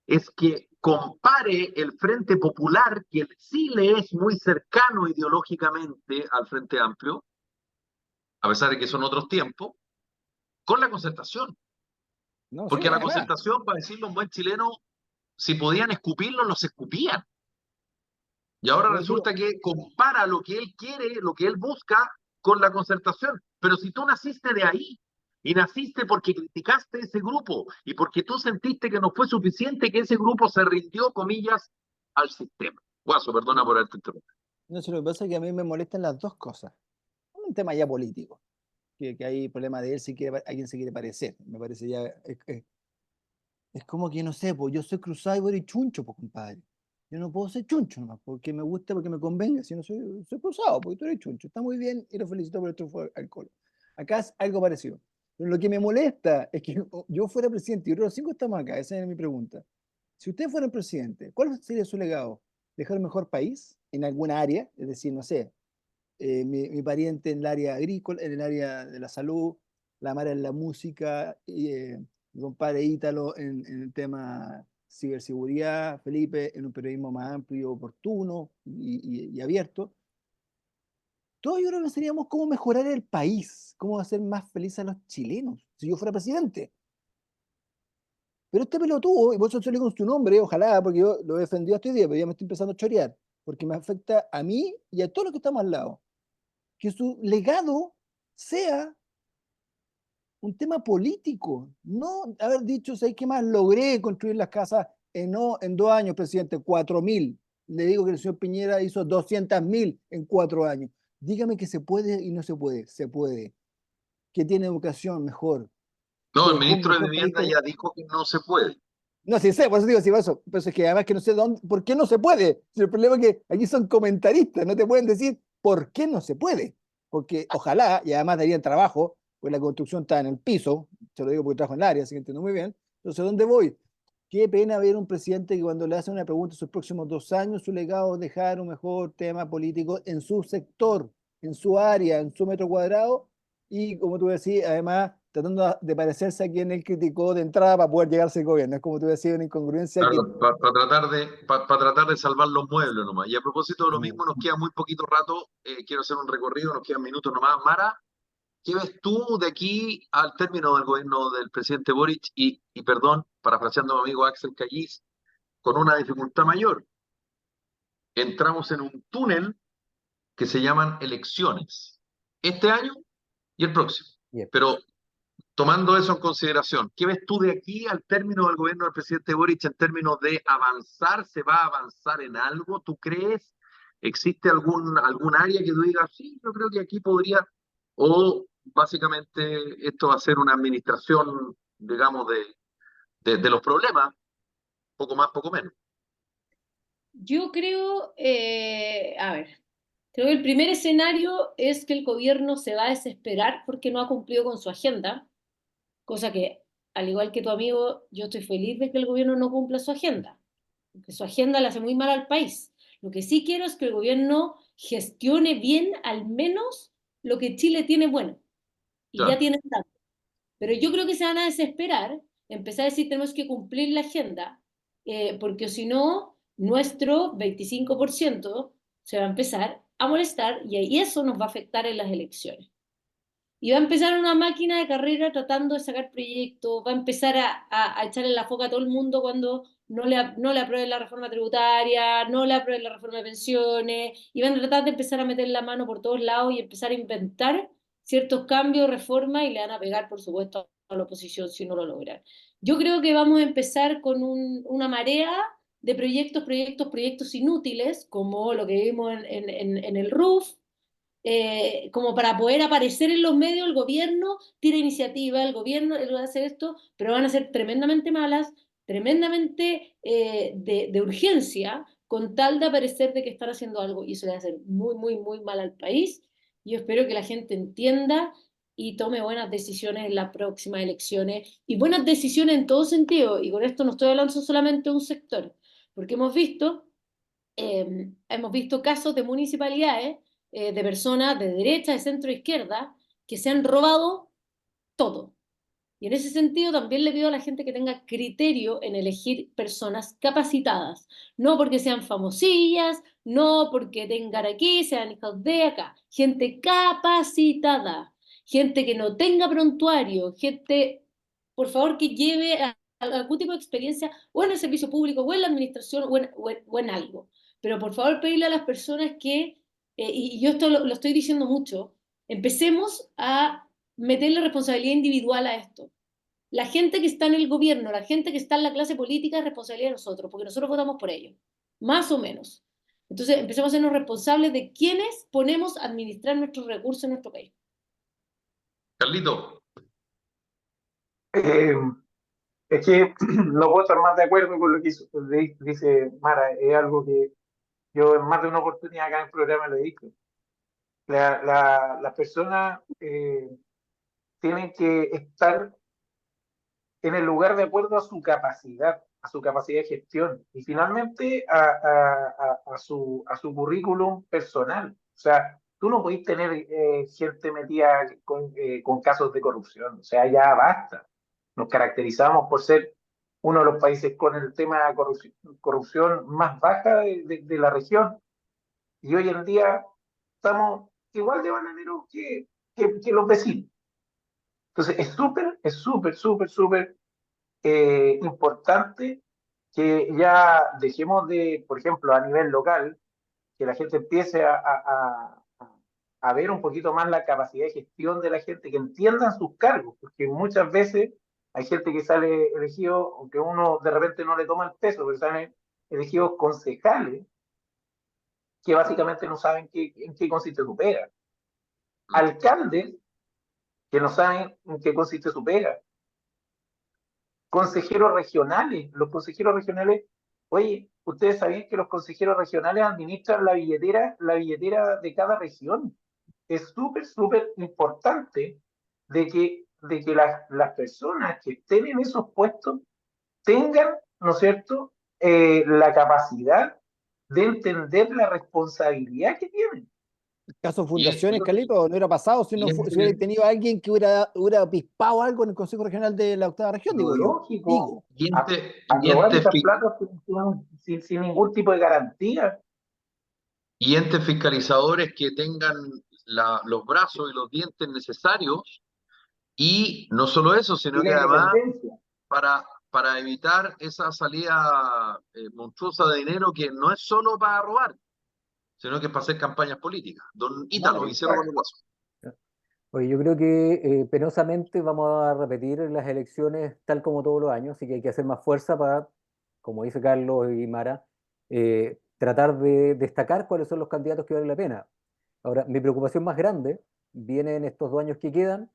es que compare el Frente Popular, que sí le es muy cercano ideológicamente al Frente Amplio, a pesar de que son otros tiempos, con la concertación. No, sí, Porque a la además. concertación, para decirlo en buen chileno, si podían escupirlo, los escupían. Y ahora Por eso digo, resulta que compara lo que él quiere, lo que él busca, con la concertación. Pero si tú naciste de ahí, y naciste porque criticaste ese grupo, y porque tú sentiste que no fue suficiente, que ese grupo se rindió, comillas, al sistema. Guaso, perdona por haberte interrumpido. no sé, lo que pasa es que a mí me molestan las dos cosas. Un tema ya político, que hay problema de él si quiere, a quien se quiere parecer. Me parece ya, es como que, no sé, pues yo soy cruzado y voy de chuncho, pues compadre. Yo no puedo ser chuncho nomás, porque me gusta, porque me convenga, si no soy cruzado, porque tú eres chuncho. Está muy bien y lo felicito por el triunfo del alcohol. Acá es algo parecido. Pero lo que me molesta es que yo fuera presidente, y los cinco estamos acá, esa es mi pregunta. Si ustedes fueran presidente, ¿cuál sería su legado? ¿Dejar un mejor país en alguna área? Es decir, no sé, mi pariente en el área agrícola, en el área de la salud, la Mara en la música, mi compadre Ítalo en el tema ciberseguridad, Felipe en un periodismo más amplio y oportuno y abierto. Todos yo creo que seríamos cómo mejorar el país, cómo hacer más felices a los chilenos, si yo fuera presidente. Pero este pelotudo, y por eso yo le digo su nombre, ojalá, porque yo lo he defendido hasta hoy día, pero ya me estoy empezando a chorear, porque me afecta a mí y a todos los que estamos al lado. Que su legado sea un tema político, no haber dicho, ¿sabes qué más? Logré construir las casas en 2 años, presidente, 4.000. Le digo que el señor Piñera hizo 200.000 en 4 años. Dígame que se puede y no se puede. Se puede. Que tiene educación mejor, No, que el dejó un ministro de mejor país Vivienda como... ya dijo que no se puede. No, sí sé, por eso digo, sí, por eso. Pero es que además que no sé dónde, por qué no se puede. Si el problema es que aquí son comentaristas, no te pueden decir por qué no se puede. Porque ojalá, y además darían trabajo, pues la construcción está en el piso, se lo digo porque trabajo en el área, así que entiendo muy bien. Entonces, ¿dónde voy? Qué pena ver un presidente que cuando le hacen una pregunta en sus próximos 2 años, su legado es dejar un mejor tema político en su sector, en su área, en su metro cuadrado, y como tú decías, además tratando de parecerse a quien él criticó de entrada para poder llegarse al gobierno. Es como tú decías, una incongruencia que... Claro, para tratar de salvar los muebles nomás. Y a propósito de lo mismo, nos queda muy poquito rato. Quiero hacer un recorrido, nos quedan minutos nomás. Mara, ¿qué ves tú de aquí al término del gobierno del presidente Boric? Y perdón, parafraseando a mi amigo Axel Callis, con una dificultad mayor. Entramos en un túnel que se llaman elecciones. Este año y el próximo. Bien. Pero tomando eso en consideración, ¿qué ves tú de aquí al término del gobierno del presidente Boric en términos de avanzar? ¿Se va a avanzar en algo? ¿Tú crees? ¿Existe algún área que tú digas, sí, yo creo que aquí podría, o básicamente esto va a ser una administración, digamos, de los problemas, poco más, poco menos? Yo creo, a ver, Creo que el primer escenario es que el gobierno se va a desesperar porque no ha cumplido con su agenda, cosa que, al igual que tu amigo, yo estoy feliz de que el gobierno no cumpla su agenda, porque su agenda le hace muy mal al país. Lo que sí quiero es que el gobierno gestione bien al menos lo que Chile tiene bueno, y ya Claro. tiene tanto. Pero yo creo que se van a desesperar, empezar a decir tenemos que cumplir la agenda, porque si no, nuestro 25% se va a empezar a molestar y eso nos va a afectar en las elecciones. Y va a empezar una máquina de carrera tratando de sacar proyectos, va a empezar a echarle la foca a todo el mundo cuando no le aprueben la reforma tributaria, no le aprueben la reforma de pensiones, y van a tratar de empezar a meter la mano por todos lados y empezar a inventar ciertos cambios, reformas, y le van a pegar, por supuesto, a la oposición si no lo logran. Yo creo que vamos a empezar con una marea de proyectos inútiles, como lo que vimos en el RUF, como para poder aparecer en los medios. El gobierno tira iniciativa, el gobierno va a hacer esto, pero van a ser tremendamente malas, tremendamente de urgencia, con tal de aparecer de que están haciendo algo, y eso le va a hacer muy, muy, muy mal al país. Yo espero que la gente entienda y tome buenas decisiones en las próximas elecciones, y buenas decisiones en todo sentido, y con esto no estoy hablando solamente de un sector, porque hemos visto casos de municipalidades, de personas de derecha, de centro e izquierda, que se han robado todo. Y en ese sentido también le pido a la gente que tenga criterio en elegir personas capacitadas, no porque sean famosillas, no porque tengan aquí, sean hijos de acá, gente capacitada, gente que no tenga prontuario, gente, por favor, que lleve algún tipo de experiencia o en el servicio público, o en la administración, o en algo. Pero por favor, pedirle a las personas que, y yo esto lo estoy diciendo mucho, empecemos a meterle responsabilidad individual a esto. La gente que está en el gobierno, la gente que está en la clase política, es responsabilidad de nosotros, porque nosotros votamos por ellos, más o menos. Entonces, empecemos a sernos responsables de quiénes ponemos a administrar nuestros recursos en nuestro país. Carlito, Eh, es que no puedo estar más de acuerdo con lo que dice Mara. Es algo que yo en más de una oportunidad acá en el programa lo he dicho. Las personas tienen que estar en el lugar de acuerdo a su capacidad de gestión y finalmente a su currículum personal. O sea, tú no podés tener gente metida con casos de corrupción. O sea, ya basta. Nos caracterizamos por ser uno de los países con el tema de corrupción más baja de la región, y hoy en día estamos igual de bananeros que los vecinos. Entonces, es súper importante que ya dejemos de, por ejemplo, a nivel local, que la gente empiece a ver un poquito más la capacidad de gestión de la gente, que entiendan sus cargos, porque muchas veces hay gente que sale elegido, aunque uno de repente no le toma el peso, pero salen elegidos concejales que básicamente no saben en qué consiste su pega. Alcaldes que no saben en qué consiste su pega. Consejeros regionales. Los consejeros regionales, oye, ustedes sabían que los consejeros regionales administran la billetera de cada región. Es súper importante de que las personas que estén en esos puestos tengan, ¿no es cierto?, la capacidad de entender la responsabilidad que tienen. Caso y, Fundaciones, Carlito, no hubiera pasado si, y no si hubiera tenido alguien que hubiera pispado algo en el Consejo Regional de la octava región, digo yo. Lógico, y ente- y aprobar entes esas fi- platas sin ningún tipo de garantía. y entes fiscalizadores que tengan los brazos y los dientes necesarios, y no solo eso, Y sino la que además independencia. para evitar esa salida monstruosa de dinero que no es solo para robar, sino que es para hacer campañas políticas. Don No, Ítalo, y cierro con el exacto. guaso. Oye, yo creo que penosamente vamos a repetir las elecciones tal como todos los años, así que hay que hacer más fuerza para, como dice Carlos y Mara, tratar de destacar cuáles son los candidatos que valen la pena. Ahora, mi preocupación más grande viene en estos 2 años que quedan,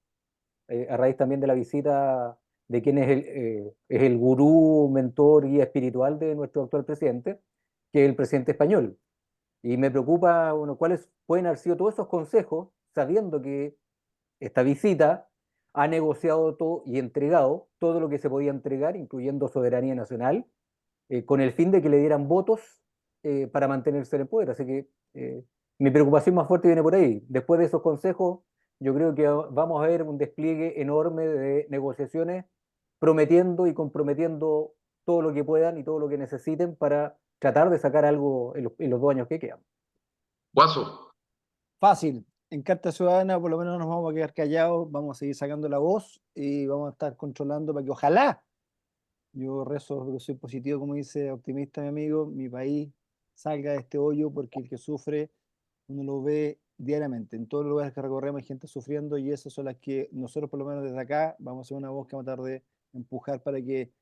a raíz también de la visita de quien es el gurú, mentor, guía espiritual de nuestro actual presidente, que es el presidente español. Y me preocupa, bueno, cuáles pueden haber sido todos esos consejos, sabiendo que esta visita ha negociado todo y entregado todo lo que se podía entregar, incluyendo soberanía nacional, con el fin de que le dieran votos para mantenerse en el poder. Así que mi preocupación más fuerte viene por ahí. Después de esos consejos, yo creo que vamos a ver un despliegue enorme de negociaciones, prometiendo y comprometiendo todo lo que puedan y todo lo que necesiten para tratar de sacar algo en los 2 años que quedan. Guaso, Fácil. En Carta Ciudadana por lo menos no nos vamos a quedar callados, vamos a seguir sacando la voz y vamos a estar controlando para que ojalá, yo rezo, porque soy positivo, como dice, optimista mi amigo, mi país salga de este hoyo, porque el que sufre uno lo ve diariamente. En todos los lugares que recorremos hay gente sufriendo y esas son las que nosotros por lo menos desde acá vamos a ser una voz que vamos a tratar de empujar para que,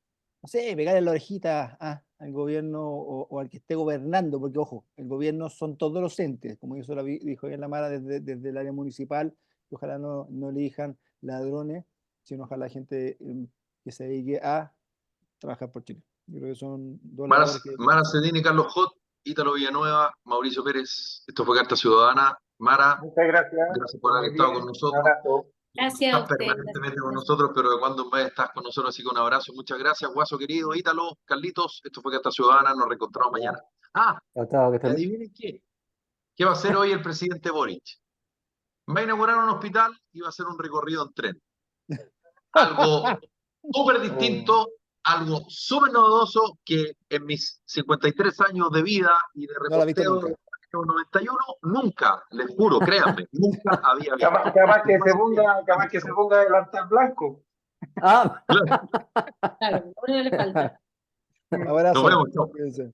no sé, pegarle la orejita al gobierno o al que esté gobernando, porque ojo, el gobierno son todos los entes, como dijo bien la Mara desde el área municipal, que ojalá no elijan ladrones, sino ojalá gente que se dedique a trabajar por Chile. Yo creo que son dos labores que... Mara Cedini, Carlos Hot, Ítalo Villanueva, Mauricio Pérez. Esto fue Carta Ciudadana. Mara, Muchas gracias. gracias por haber Muy estado bien. con Un nosotros. abrazo. Gracias a Estás ustedes. permanentemente con nosotros, pero de cuando en vez estás con nosotros, así que un abrazo. Muchas gracias, Guaso querido, Ítalo, Carlitos. Esto fue Carta Ciudadana. Nos reencontramos mañana. Chao, chao, que estén- Adivinen qué. ¿Qué va a hacer hoy el presidente Boric? Va a inaugurar un hospital y va a hacer un recorrido en tren. Algo súper distinto, algo súper novedoso que en mis 53 años de vida y de No la he visto reporteo nunca. de 91, nunca, les juro, créanme, nunca había visto. Capaz que se ponga delantal blanco. Ah, Claro, a uno no le falta. Abrazo. Nos vemos, chao. Cuídense.